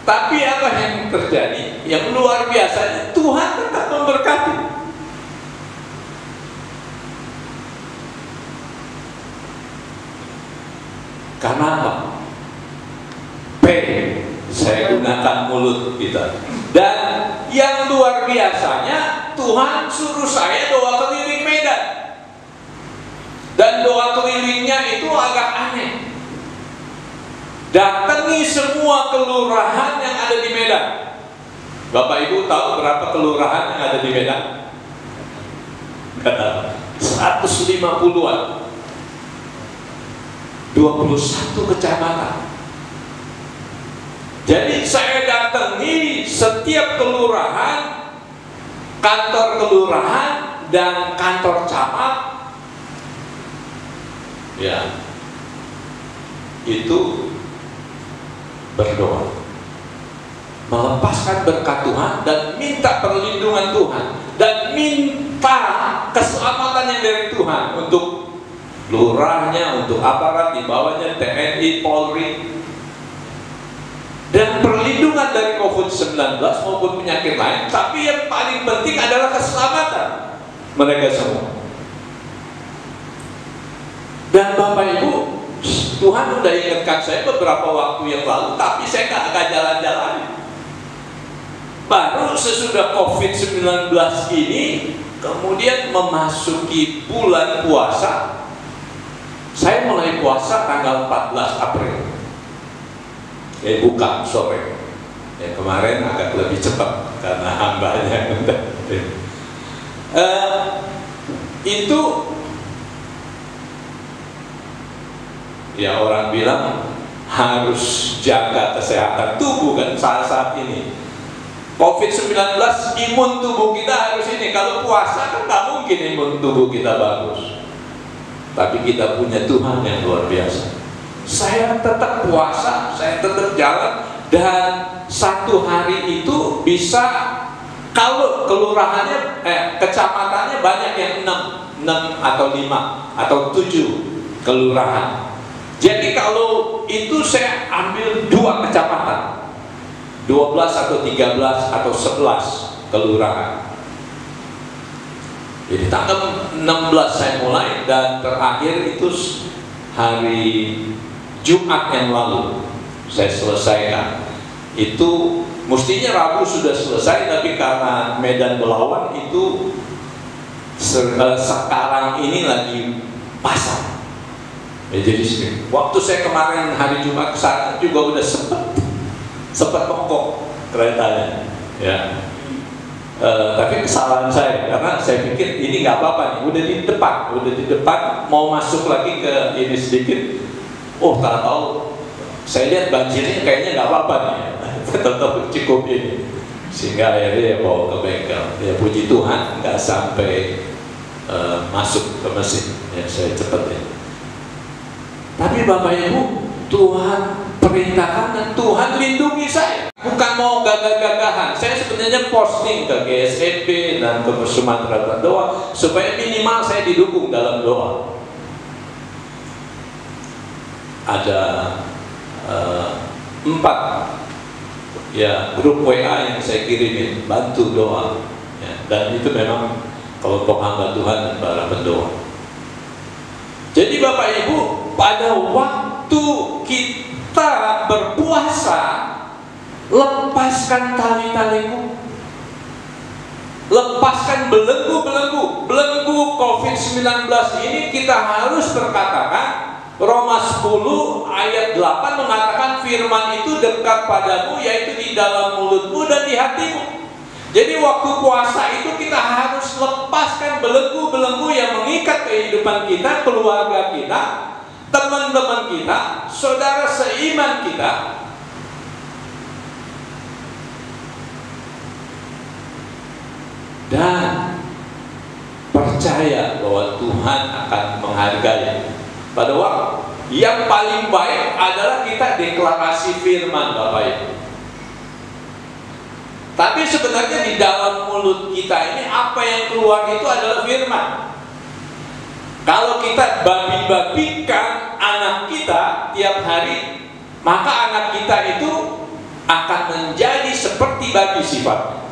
Tapi apa yang terjadi? Yang luar biasa, Tuhan tetap memberkati. Karena apa? P, saya gunakan mulut kita. Dan yang luar biasanya, Tuhan suruh saya doa keliling Medan. Dan doa kelilingnya itu agak aneh. Datangi semua kelurahan yang ada di Medan. Bapak Ibu tahu berapa kelurahan yang ada di Medan? 150-an. 21 kecamatan. Jadi saya datangi setiap kelurahan, kantor kelurahan dan kantor camat, ya, itu berdoa, melepaskan berkat Tuhan dan minta perlindungan Tuhan dan minta keselamatan yang dari Tuhan untuk lurahnya, untuk aparat di bawahnya, TNI, Polri, dan perlindungan dari COVID-19 maupun penyakit lain. Tapi yang paling penting adalah keselamatan mereka semua. Dan Bapak Ibu, Tuhan sudah ingatkan saya beberapa waktu yang lalu, tapi saya nggak jalan-jalan. Baru sesudah COVID-19 ini, kemudian memasuki bulan puasa, saya mulai puasa tanggal 14 April. Buka sore. Ya, kemarin agak lebih cepat karena hambanya. Itu ya orang bilang harus jaga kesehatan tubuh kan saat ini. COVID-19 imun tubuh kita harus ini. Kalau puasa kan nggak mungkin imun tubuh kita bagus. Tapi kita punya Tuhan yang luar biasa. Saya tetap puasa, saya tetap jalan, dan satu hari itu bisa, kalau kelurahannya, kecamatannya banyak yang 6 atau 5 atau 7 kelurahan. Jadi kalau itu saya ambil 2 kecamatan, 12 atau 13 atau 11 kelurahan. Jadi tanggal 16 saya mulai dan terakhir itu hari Jumat yang lalu saya selesaikan. Itu mestinya Rabu sudah selesai, tapi karena medan belawan itu sekarang ini lagi pasang. Ya, jadi waktu saya kemarin hari Jumat ke sana juga udah sempat mokok keretanya, ya. Tapi kesalahan saya karena saya pikir ini nggak apa-apa nih, udah di depan mau masuk lagi ke ini sedikit, tahu saya lihat banjirnya kayaknya nggak apa-apa nih, tetap cukup ini, sehingga akhirnya ya bawa ke bengkel. Ya puji Tuhan nggak sampai masuk ke mesin, ya saya cepet ya. Tapi Bapak Ibu, Tuhan perintahkan dan Tuhan lindungi saya. Bukan mau gagah-gagahan. Saya sebenarnya posting ke GSEP dan ke Sumatera berdoa supaya minimal saya didukung dalam doa. Ada 4 ya grup WA yang saya kirimin, bantu doa ya, dan itu memang kelompok hamba Tuhan dan para pendoa. Jadi Bapak Ibu, pada waktu kita berpuasa, lepaskan tali-talimu, lepaskan belenggu COVID-19 ini. Kita harus berkatakan, Roma 10 ayat 8 mengatakan firman itu dekat padamu, yaitu di dalam mulutmu dan di hatimu. Jadi waktu puasa itu kita harus lepaskan belenggu-belenggu yang mengikat kehidupan kita, keluarga kita, teman-teman kita, saudara seiman kita. Dan percaya bahwa Tuhan akan menghargai. Pada waktu yang paling baik adalah kita deklarasi firman, Bapak Ibu. Tapi sebenarnya di dalam mulut kita ini apa yang keluar itu adalah firman. Kalau kita babi-babikan anak kita tiap hari, maka anak kita itu akan menjadi seperti babi sifatnya.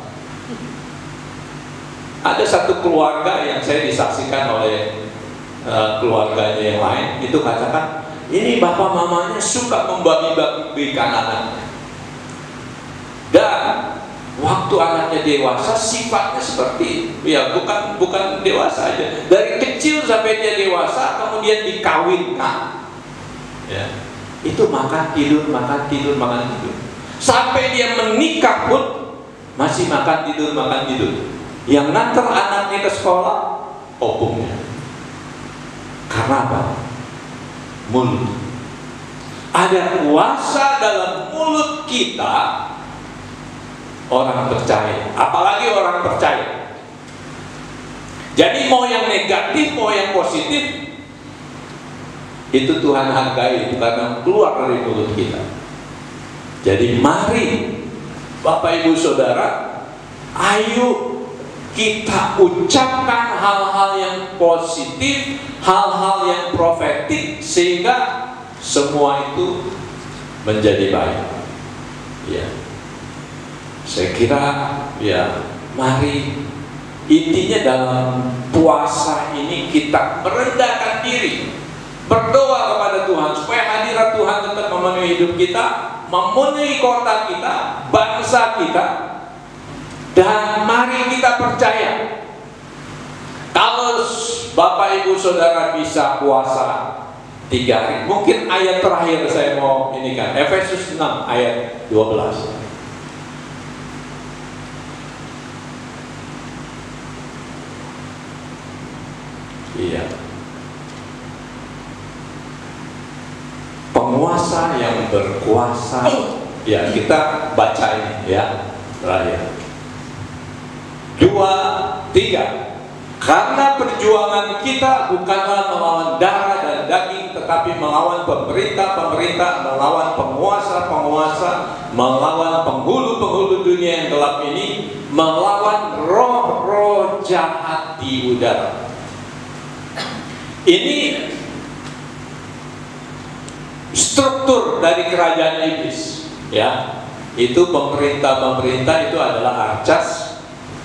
Ada satu keluarga yang saya disaksikan oleh keluarganya yang lain, itu katakan, ini bapak mamanya suka membabi-babikan anaknya. Dan waktu anaknya dewasa, sifatnya seperti ya bukan dewasa aja. Dari kecil sampai dia dewasa, kemudian dikawinkan. Ya, itu makan tidur. Sampai dia menikah pun masih makan tidur. Yang nganter anaknya ke sekolah, opungnya. Karena apa? Mulut. Ada kuasa dalam mulut kita. Orang percaya, apalagi orang percaya. Jadi mau yang negatif, mau yang positif, itu Tuhan hargai karena keluar dari mulut kita. Jadi mari Bapak Ibu Saudara, ayo kita ucapkan hal-hal yang positif, hal-hal yang profetik, sehingga semua itu menjadi baik. Ya, saya kira ya, mari intinya dalam puasa ini kita merendahkan diri, berdoa kepada Tuhan supaya hadirat Tuhan tetap memenuhi hidup kita, memenuhi kota kita, bangsa kita. Dan mari kita percaya, kalau Bapak Ibu Saudara bisa puasa 3 hari, mungkin ayat terakhir saya mau ini kan, Efesus 6 ayat 12. Iya. Penguasa yang berkuasa. Ya, kita baca ini ya, terakhir. 2, 3. Karena perjuangan kita bukanlah melawan darah dan daging, tetapi melawan pemerintah-pemerintah, melawan penguasa-penguasa, melawan penghulu-penghulu dunia yang gelap ini, melawan roh-roh jahat di udara. Ini struktur dari kerajaan iblis, ya. Itu pemerintah-pemerintah itu adalah archas,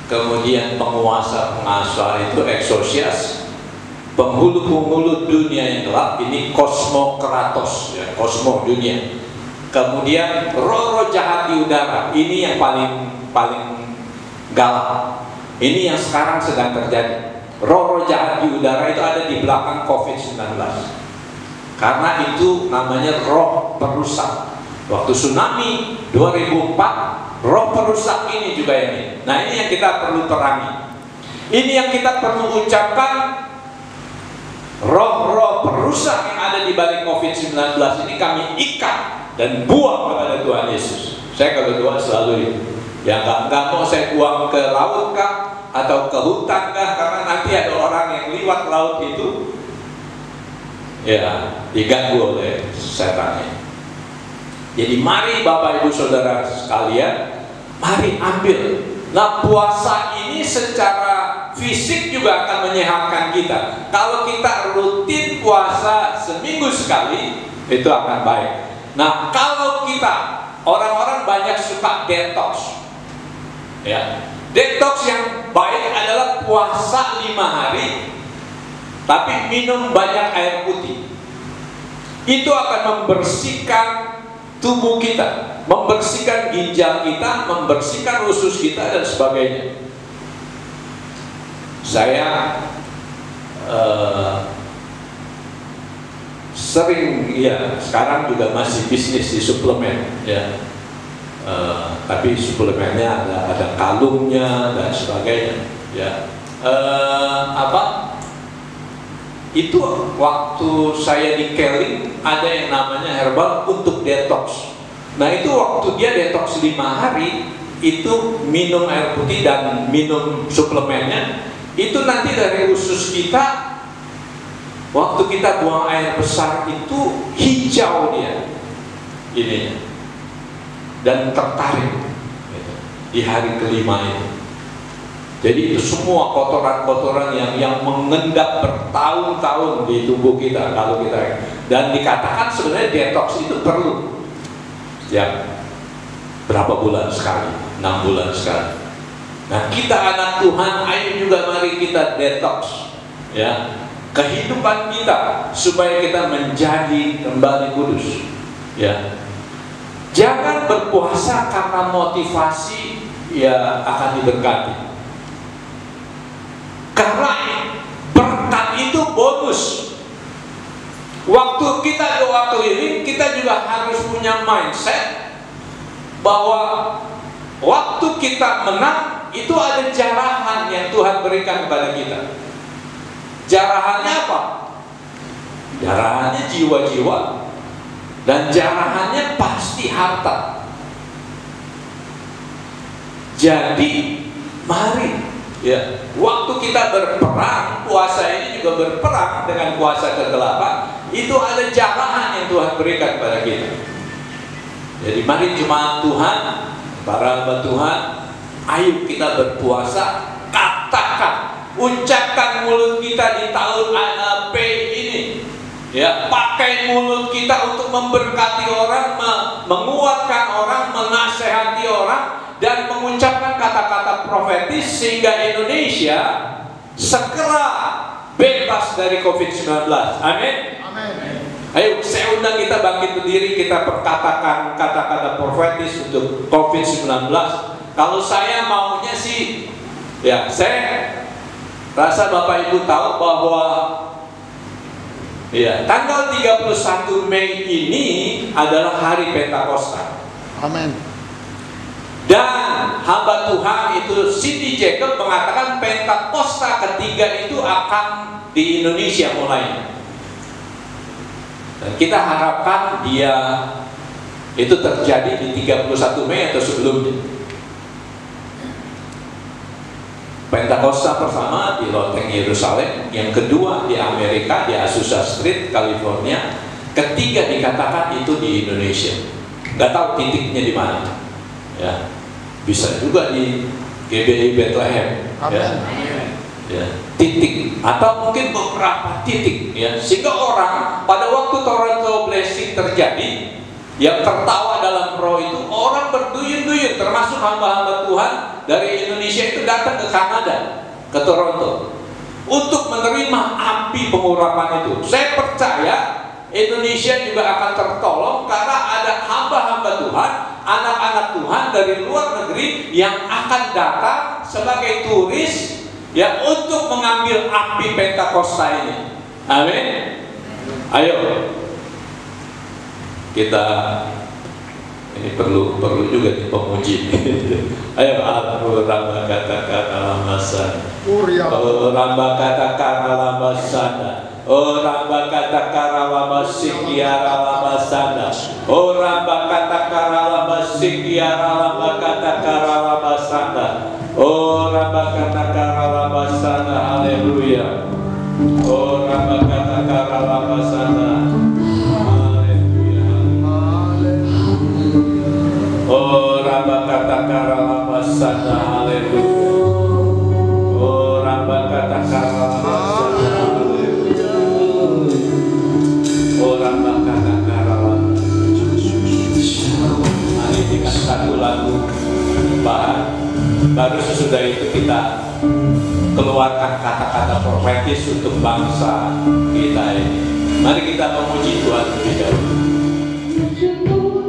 kemudian penguasa-penguasa itu exousias, penghulu-penghulu dunia yang gelap ini kosmokratos, ya, kosmo dunia. Kemudian roh-roh jahat di udara, ini yang paling galak. Ini yang sekarang sedang terjadi. Roh-roh jahat di udara itu ada di belakang COVID-19. Karena itu namanya roh perusak. Waktu tsunami 2004, roh perusak ini juga ini. Nah, ini yang kita perlu perangi. Ini yang kita perlu ucapkan. Roh-roh perusak yang ada di balik COVID-19 ini kami ikat dan buang kepada Tuhan Yesus. Saya kalau doa selalu itu. Ya nggak mau saya buang ke laut kah, atau ke hutan kah, karena nanti ada orang yang lewat laut itu ya diganggu oleh setannya. Jadi mari Bapak Ibu Saudara sekalian, mari ambil. Nah, puasa ini secara fisik juga akan menyehatkan kita. Kalau kita rutin puasa seminggu sekali, itu akan baik. Nah, kalau kita, orang-orang banyak suka detox, ya, detox yang baik adalah puasa 5 hari, tapi minum banyak air putih. Itu akan membersihkan tubuh kita, membersihkan ginjal kita, membersihkan usus kita dan sebagainya. Saya sering, ya sekarang juga masih bisnis di suplemen, ya. Tapi suplemennya ada kalungnya dan sebagainya, ya. Itu waktu saya di Keling ada yang namanya herbal untuk detox. Nah, itu waktu dia detox 5 hari, itu minum air putih dan minum suplemennya, itu nanti dari usus kita, waktu kita buang air besar itu hijau dia ininya, dan tertarik gitu, di hari kelima itu. Jadi itu semua kotoran-kotoran yang mengendap bertahun-tahun di tubuh kita, kalau kita, dan dikatakan sebenarnya detox itu perlu ya berapa bulan sekali, 6 bulan sekali. Nah, kita anak Tuhan, ayo juga mari kita detox, ya, kehidupan kita supaya kita menjadi kembali kudus, ya. Jangan berpuasa karena motivasi ya akan diberkati. Karena berkat itu bonus. Waktu kita doa keliling, kita juga harus punya mindset bahwa waktu kita menang itu ada jarahan yang Tuhan berikan kepada kita. Jarahannya apa? Jarahannya jiwa-jiwa, dan jarahannya pasti harta. Jadi mari, ya, waktu kita berperang, puasa ini juga berperang dengan kuasa kegelapan, itu ada jarahan yang Tuhan berikan kepada kita. Jadi mari jemaat Tuhan, para hamba Tuhan, ayo kita berpuasa, katakan, ucapkan mulut kita di tahun P ini, ya, pakai mulut kita untuk memberkati orang, menguatkan orang, menasehati orang, dan mengucapkan kata-kata profetis sehingga Indonesia segera bebas dari COVID-19. Amin. Amin. Ayo, saya undang kita bangkit berdiri, kita perkatakan kata-kata profetis untuk COVID-19. Kalau saya maunya sih, ya, saya rasa Bapak Ibu tahu bahwa ya, tanggal 31 Mei ini adalah hari Pentakosta. Amin. Dan hamba Tuhan itu Cindy Jacob mengatakan Pentakosta ketiga itu akan di Indonesia mulai. Dan kita harapkan dia itu terjadi di 31 Mei atau sebelumnya. Pentakosta pertama di Loteng Yerusalem, yang kedua di Amerika di Azusa Street, California, ketiga dikatakan itu di Indonesia. Nggak tahu titiknya di mana. Ya. Bisa juga di GBI Bethlehem, ya, ya, titik, atau mungkin beberapa titik, ya, sehingga orang pada waktu Toronto Blessing terjadi, yang tertawa dalam roh itu orang berduyun-duyun, termasuk hamba-hamba Tuhan dari Indonesia itu datang ke Kanada, ke Toronto, untuk menerima api pengurapan itu. Saya percaya Indonesia juga akan tertolong karena ada hamba-hamba Tuhan, anak-anak Tuhan dari luar negeri yang akan datang sebagai turis, ya, untuk mengambil api Pentakosta ini. Amin. Ayo kita, ini perlu juga di pemuji. Ayo, ramba katakan alamasan, ramba katakan alamasana, oh ramba katakan alamasikia alamasana, oh ramba katakan alamasikia alamakatakan alamasana, oh ramba katakan alamasana, haleluya, oh ramba katakan karalabasana. Haleluya. Oh rabakata karalabasana. Haleluya. Oh rabakata karalabasana. Haleluya. Oh rabakata karalabasana. Mari dengan satu lagu bahan. Baru sesudah itu kita keluarkan kata-kata profetis untuk bangsa kita ini. Mari kita memuji Tuhan lebih dahulu. Tuhan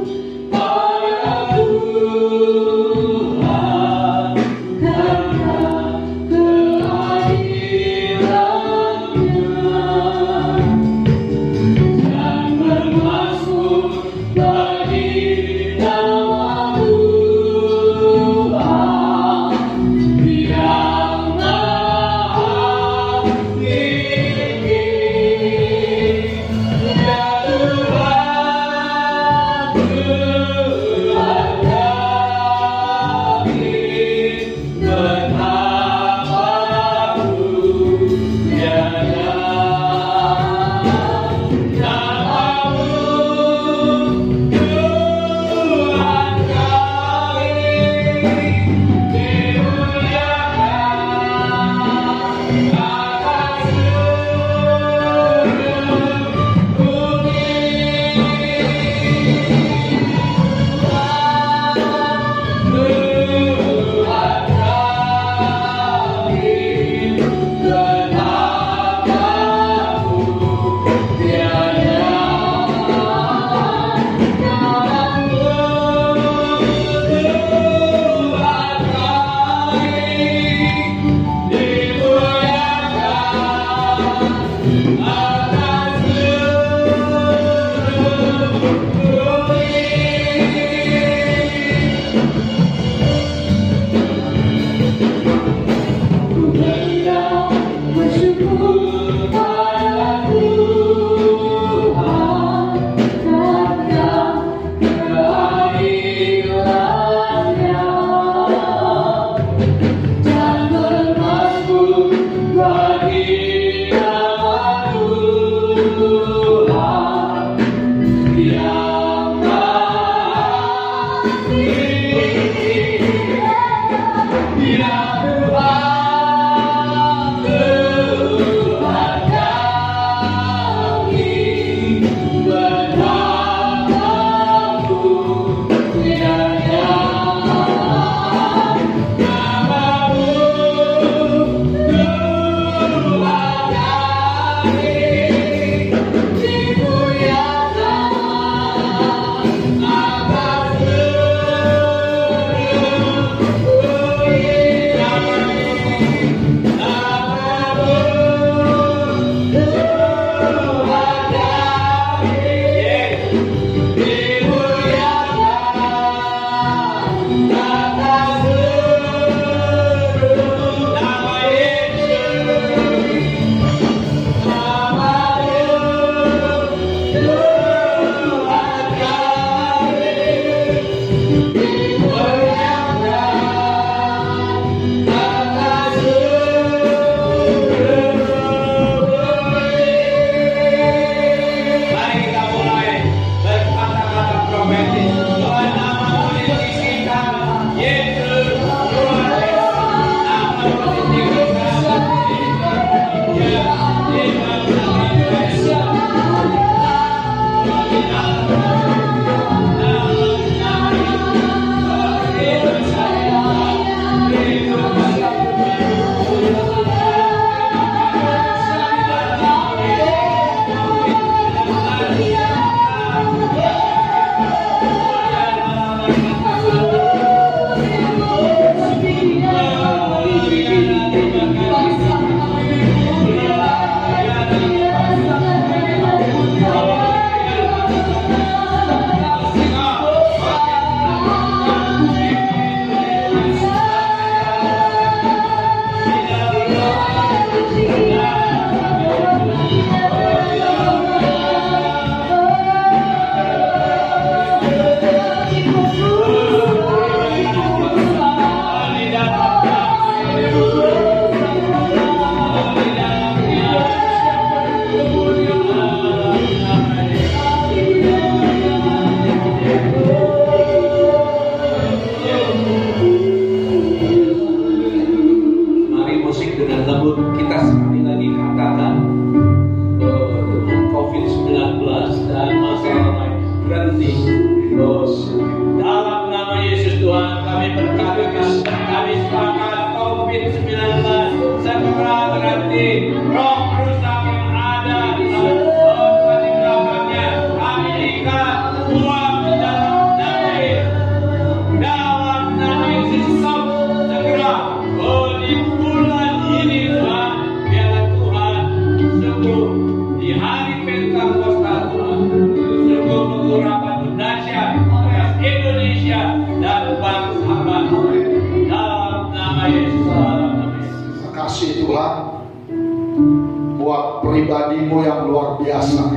buat pribadimu yang luar biasa.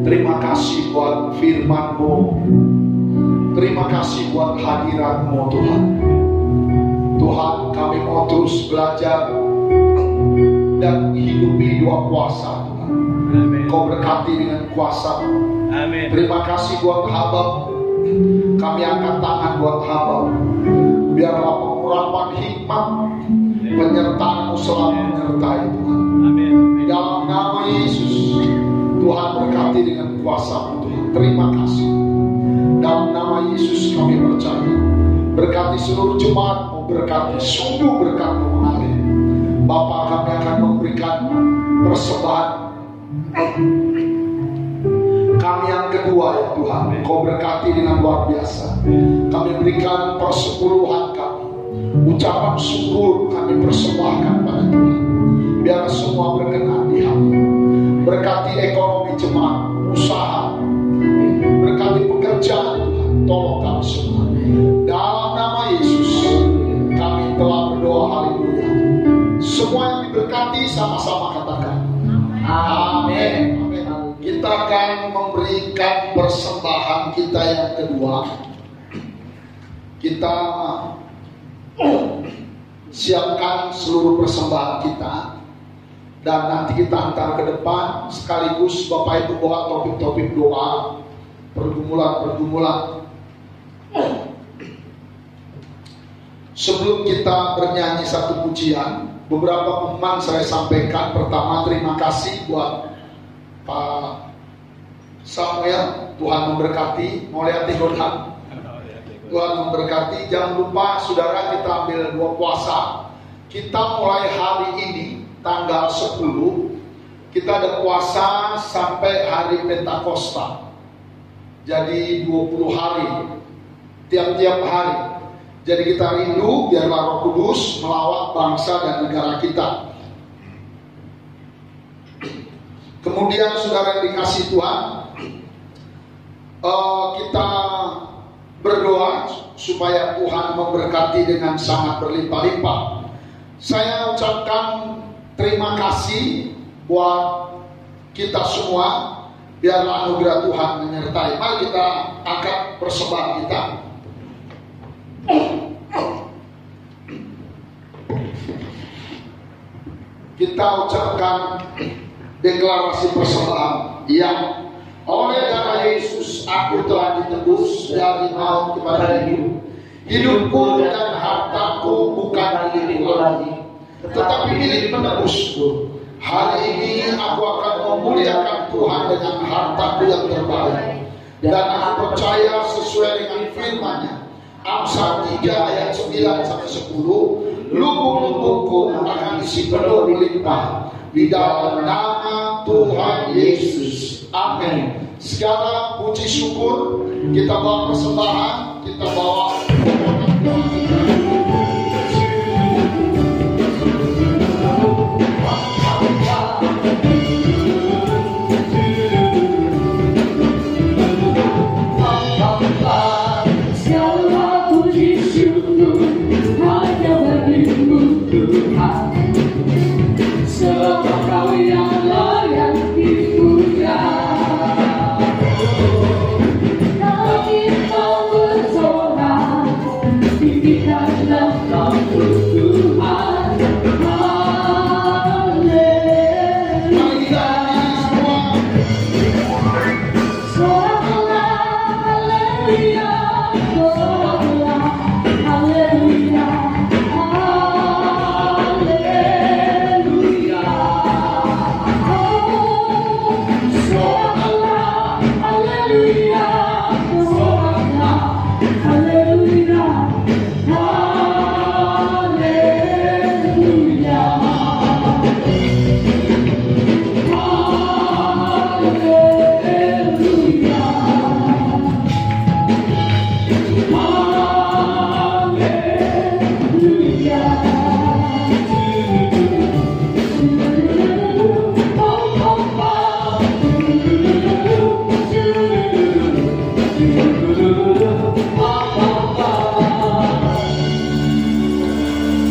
Terima kasih buat firman-Mu. Terima kasih buat hadirat-Mu Tuhan. Tuhan, kami mau terus belajar dan hidupi dua kuasa Tuhan. Kau berkati dengan kuasa. Terima kasih buat hamba. Kami angkat tangan buat hamba. Biarlah pengurapan hikmat, penyertaan-Mu selalu menyertai Tuhan. Dalam nama Yesus, Tuhan berkati dengan kuasa Tuhan. Terima kasih. Dalam nama Yesus kami percaya. Berkati seluruh jemaat-Mu, berkati sungguh berkat-Mu mengalir. Bapa, kami akan memberikan persembahan kami yang kedua ya Tuhan. Kau berkati dengan luar biasa. Kami berikan persepuluhan kami, ucapan syukur kami persembahkan pada Tuhan. Biar semua berkenan di hati. Berkati ekonomi jemaat, usaha, berkati pekerjaan Tuhan. Tolong kami semua. Dalam nama Yesus kami telah berdoa, haleluya. Semua yang diberkati sama-sama katakan amin. Kita akan memberikan persembahan kita yang kedua. Kita siapkan seluruh persembahan kita dan nanti kita antar ke depan, sekaligus Bapak Ibu bawa topik-topik doa, pergumulan-pergumulan. Sebelum kita bernyanyi satu pujian, beberapa pengumuman saya sampaikan. Pertama, terima kasih buat Pak Samuel, Tuhan memberkati. Mau lihat Tuhan, Tuhan memberkati. Jangan lupa saudara, kita ambil dua puasa. Kita mulai hari ini tanggal 10, kita ada puasa sampai hari Pentakosta. Jadi 20 hari, tiap-tiap hari. Jadi kita rindu biarlah Roh Kudus melawat bangsa dan negara kita. Kemudian saudara yang dikasih Tuhan, kita berdoa supaya Tuhan memberkati dengan sangat berlimpah-limpah. Saya ucapkan terima kasih buat kita semua. Biarlah anugerah Tuhan menyertai. Mari kita angkat persembahan kita. Kita ucapkan deklarasi persembahan yang oleh darah Yesus aku telah ditebus dari maut kepada hidup. Hidupku dan hartaku bukan milikku lagi, tetapi milik penebusku. Hari ini aku akan memuliakan Tuhan dengan hartaku yang terbaik, dan aku percaya sesuai dengan firman-Nya. Amsal 3 ayat 9 sampai 10, lubuk-lubukku akan isi penuh berlimpah di dalam nama Tuhan Yesus. Amin. Segala puji syukur, kita bawa persembahan, kita bawa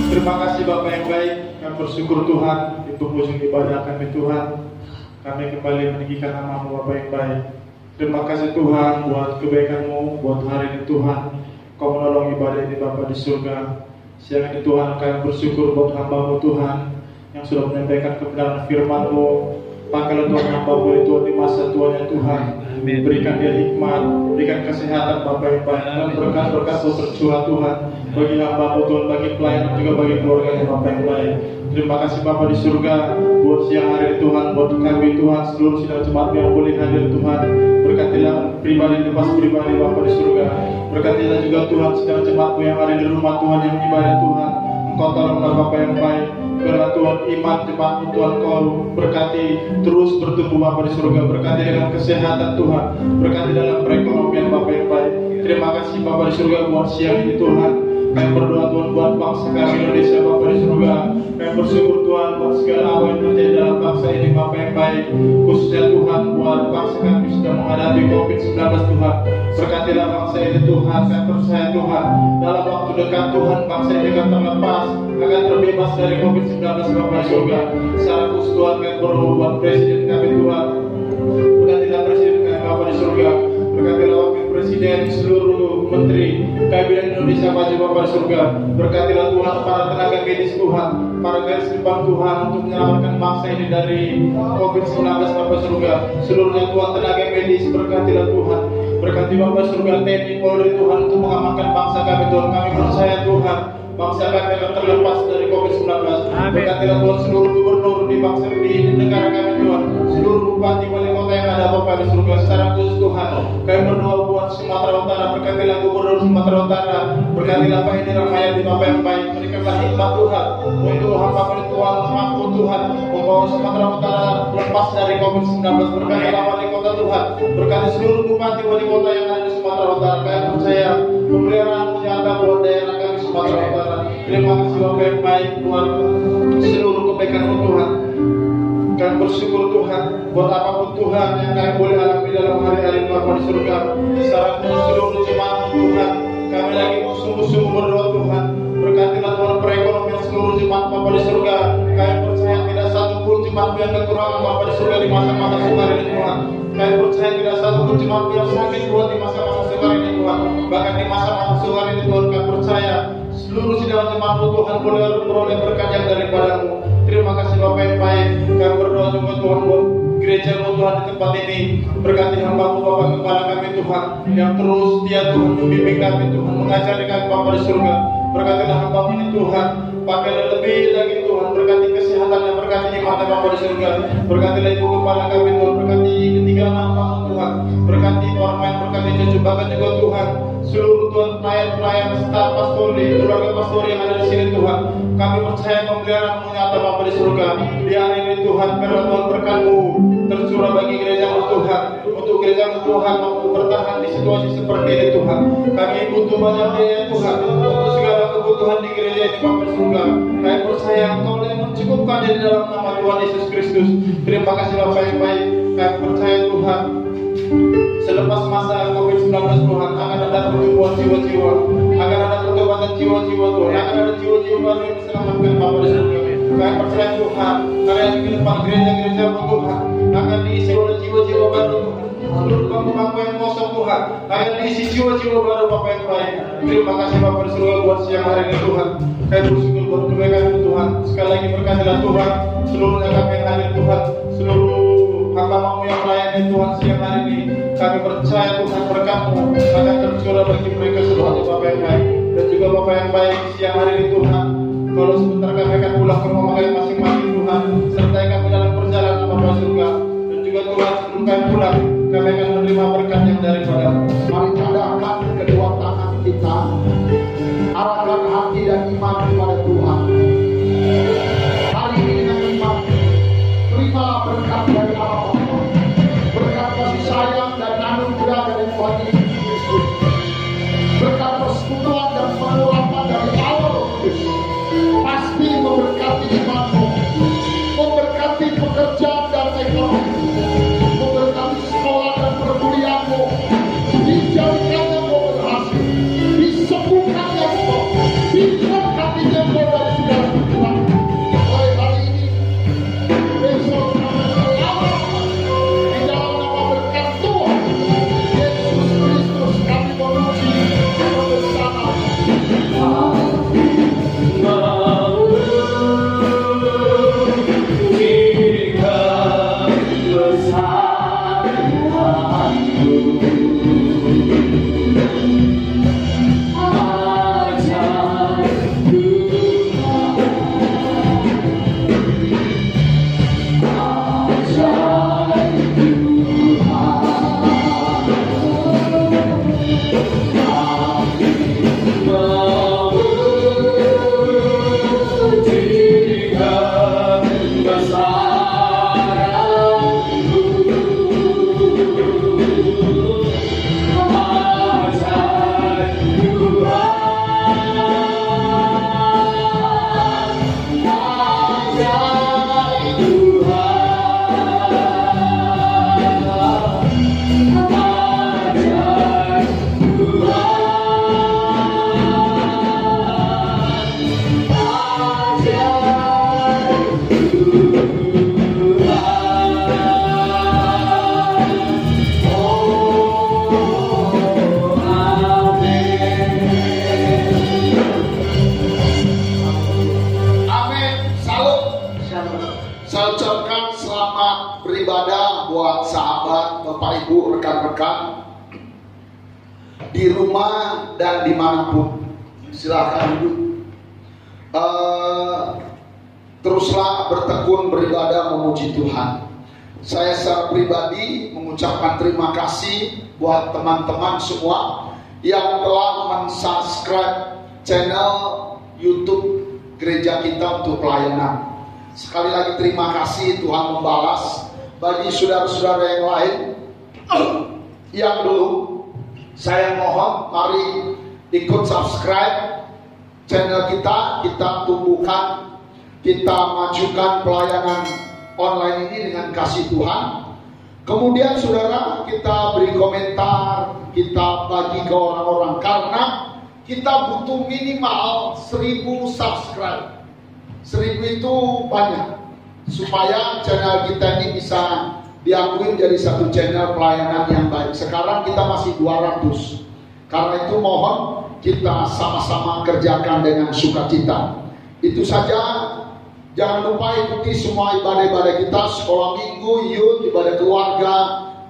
Terima kasih Bapak yang baik, kami bersyukur Tuhan di penghujung ibadah kami Tuhan. Kami kembali meninggikan nama-Mu Bapa yang baik. Terima kasih Tuhan buat kebaikan-Mu, buat hari ini Tuhan. Kau menolong ibadah ini Bapa di surga. Siang ini Tuhan kami bersyukur buat hamba-Mu Tuhan yang sudah menyampaikan kebenaran firman-Mu. Pakailah Tuhan hamba-Mu ini Tuhan di masa tuanya Tuhan. Berikan dia hikmat, berikan kesehatan Bapa yang baik, dan berkat-berkat tercurah Tuhan bagi hamba-Mu Tuhan, bagi pelayan juga bagi keluarganya Bapa yang baik. Terima kasih Bapa di surga buat siang hari ini Tuhan, buat kami Tuhan, seluruh sidang jemaat yang boleh hadir Tuhan. Berkatilah pribadi lepas pribadi Bapa di surga. Berkatilah juga Tuhan sidang jemaat-Mu yang ada di rumah Tuhan yang ibadah Tuhan. Engkau tolonglah Bapa yang baik. Biarlah Tuhan iman jemaat-Mu Tuhan Kau berkati terus bertumbuh Bapa di surga. Berkati dalam kesehatan Tuhan, berkati dalam perekonomian Bapa yang baik. Terima kasih Bapa di surga buat siang ini Tuhan. Kami berdoa Tuhan buat bangsa kami Indonesia Bapa di surga. Kami bersyukur Tuhan buat segala apa yang terjadi dalam bangsa ini Bapa yang baik. Khususnya Tuhan buat bangsa kami sedang menghadapi COVID-19 Tuhan. Berkatilah bangsa ini Tuhan. Kami percaya Tuhan dalam waktu dekat Tuhan bangsa ini akan terlepas, akan terbebas dari COVID-19 Bapa di surga. Secara khusus Tuhan kami berdoa buat presiden kami Tuhan. Berkatilah presiden kami Bapa di surga. Berkatilah wakil presiden, seluruh menteri kabinet Indonesia Maju Bapa di surga. Berkatilah Tuhan para tenaga medis Tuhan, para garis depan Tuhan untuk menyelamatkan bangsa ini dari COVID-19 Bapa di surga. Seluruhnya Tuhan tenaga medis, berkatilah Tuhan. Berkati Bapa di surga, TNI Polri Tuhan untuk mengamankan bangsa kami Tuhan. Kami percaya Tuhan bangsa kami akan terlepas dari COVID-19. Berkatilah Tuhan seluruh gubernur di bangsa di negara kami Tuhan, seluruh bupati wali kota yang ada Bapa di surga. Secara khusus Tuhan kami berdoa buat Sumatera Utara. Berkatilah gubernur Sumatera Utara, berkatilah Pak Edi Rahmayadi Bapa yang baik. Berikanlah hikmat Tuhan untuk hamba Tuhan, mampu Tuhan membawa Sumatera Utara lepas dari COVID-19. Berkatilah wali kota Tuhan, berkati seluruh bupati wali kota yang ada di Sumatera Utara. Kami percaya pemeliharaan nyata buat daerah kami Sumatera Utara. Terima kasih Bapa yang baik buat seluruh kebaikan-Mu Tuhan. Kami bersyukur Tuhan buat apapun Tuhan yang kami boleh alami dalam hari-hari Bapa di surga. Secara khusus seluruh jemaat Tuhan, kami lagi sungguh-sungguh berdoa Tuhan. Berkatilah Tuhan perekonomian seluruh jemaat Bapa di surga. Kami percaya tidak satu pun jemaat yang kekurangan Bapa di surga di masa-masa sukar ini Tuhan. Kami percaya tidak satu pun jemaat yang sakit Tuhan di masa-masa sukar ini Tuhan. Bahkan di masa-masa sukar ini Tuhan, kami percaya seluruh sidang jemaat-Mu Tuhan boleh beroleh berkat yang daripada-Mu. Terima kasih Bapa yang baik. Kami berdoa juga Tuhan buat gereja-Mu Tuhan di tempat ini. Berkati hamba-Mu Bapa kepala kami Tuhan yang terus setia Tuhan membimbing kami Tuhan, mengajari kami Bapa di surga. Berkatilah hamba-Mu ini Tuhan, pakailah lebih lagi Tuhan, berkati kesehatan dan berkati iman Bapa di surga. Berkatilah ibu kepala kami Tuhan, berkati ketiga hamba-Mu Tuhan, berkati Orman, berkati cucu bahkan juga Tuhan seluruh Tuhan pelayan-pelayan staf pastori, keluarga pastori yang ada di sini Tuhan. Kami percaya pemeliharaan-Mu nyata Bapa di surga. Di hari ini Tuhan, biarlah Tuhan berkat-Mu tercurah bagi gereja-Mu Tuhan, untuk gereja-Mu Tuhan mampu bertahan di situasi seperti ini Tuhan. Kami butuh banyak biaya Tuhan untuk segala kebutuhan di gereja ini Bapa di surga. Kami percaya Engkau boleh mencukupkan di dalam nama Tuhan Yesus Kristus. Terima kasih Bapa yang baik. Kami percaya Tuhan selepas masa COVID-19 Tuhan akan ada pertumbuhan jiwa-jiwa, akan ada pertobatan jiwa-jiwa Tuhan, akan ada jiwa-jiwa baru yang diselamatkan Bapa di surga. Kami percaya Tuhan, karena di depan gereja-gereja Tuhan akan diisi oleh jiwa-jiwa baru Tuhan. Seluruh bangku-bangku yang kosong Tuhan akan diisi jiwa-jiwa baru Bapa yang baik. Terima kasih Bapa di surga buat siang hari ini Tuhan. Kami bersyukur buat kebaikan Tuhan. Sekali lagi berkatilah Tuhan seluruhnya kami yang hadir Tuhan, seluruh hamba-Mu yang melayani Tuhan siang hari ini. Kami percaya Tuhan berkat-Mu akan tercurah bagi mereka semuanya Bapa yang baik. Dan juga Bapa yang baik siang hari ini Tuhan, kalau sebentar kami akan pulang ke rumah kami masing-masing Tuhan, sertai kami dalam perjalanan Bapa surga. Dan juga Tuhan sebelum kami pulang, kami akan menerima berkat yang daripada-Mu. Mari cadangkan kedua tangan kita, arahkan hati dan iman kepada Tuhan. Hari ini dengan iman, terimalah berkat dari Allah Bapa, berkat kasih sayang dan anugerah dari Tuhan Yesus Kristus, berkat persekutuan dan pengurapan dari Allah Roh Kudus, pasti memberkati imanmu, memberkati pekerjaan dan ekonomi, memberkati sekolah dan perkuliahanmu. Di Saya ucapkan selamat beribadah buat sahabat, Bapak Ibu, rekan-rekan di rumah dan dimanapun. Silakan duduk. Teruslah bertekun beribadah memuji Tuhan. Saya secara pribadi mengucapkan terima kasih buat teman-teman semua yang telah mensubscribe channel YouTube gereja kita untuk pelayanan. Sekali lagi terima kasih, Tuhan membalas. Bagi saudara-saudara yang lain yang belum, saya mohon mari ikut subscribe channel kita. Kita tumbuhkan, kita majukan pelayanan online ini dengan kasih Tuhan. Kemudian saudara, kita beri komentar, kita bagi ke orang-orang, karena kita butuh minimal 1000 subscribe. 1000 itu banyak, supaya channel kita ini bisa diakui menjadi satu channel pelayanan yang baik. Sekarang kita masih 200. Karena itu mohon kita sama-sama kerjakan dengan sukacita. Itu saja. Jangan lupa ikuti semua ibadah-ibadah kita, sekolah minggu, youth, ibadah keluarga,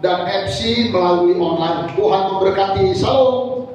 dan FC melalui online. Tuhan memberkati. Salam.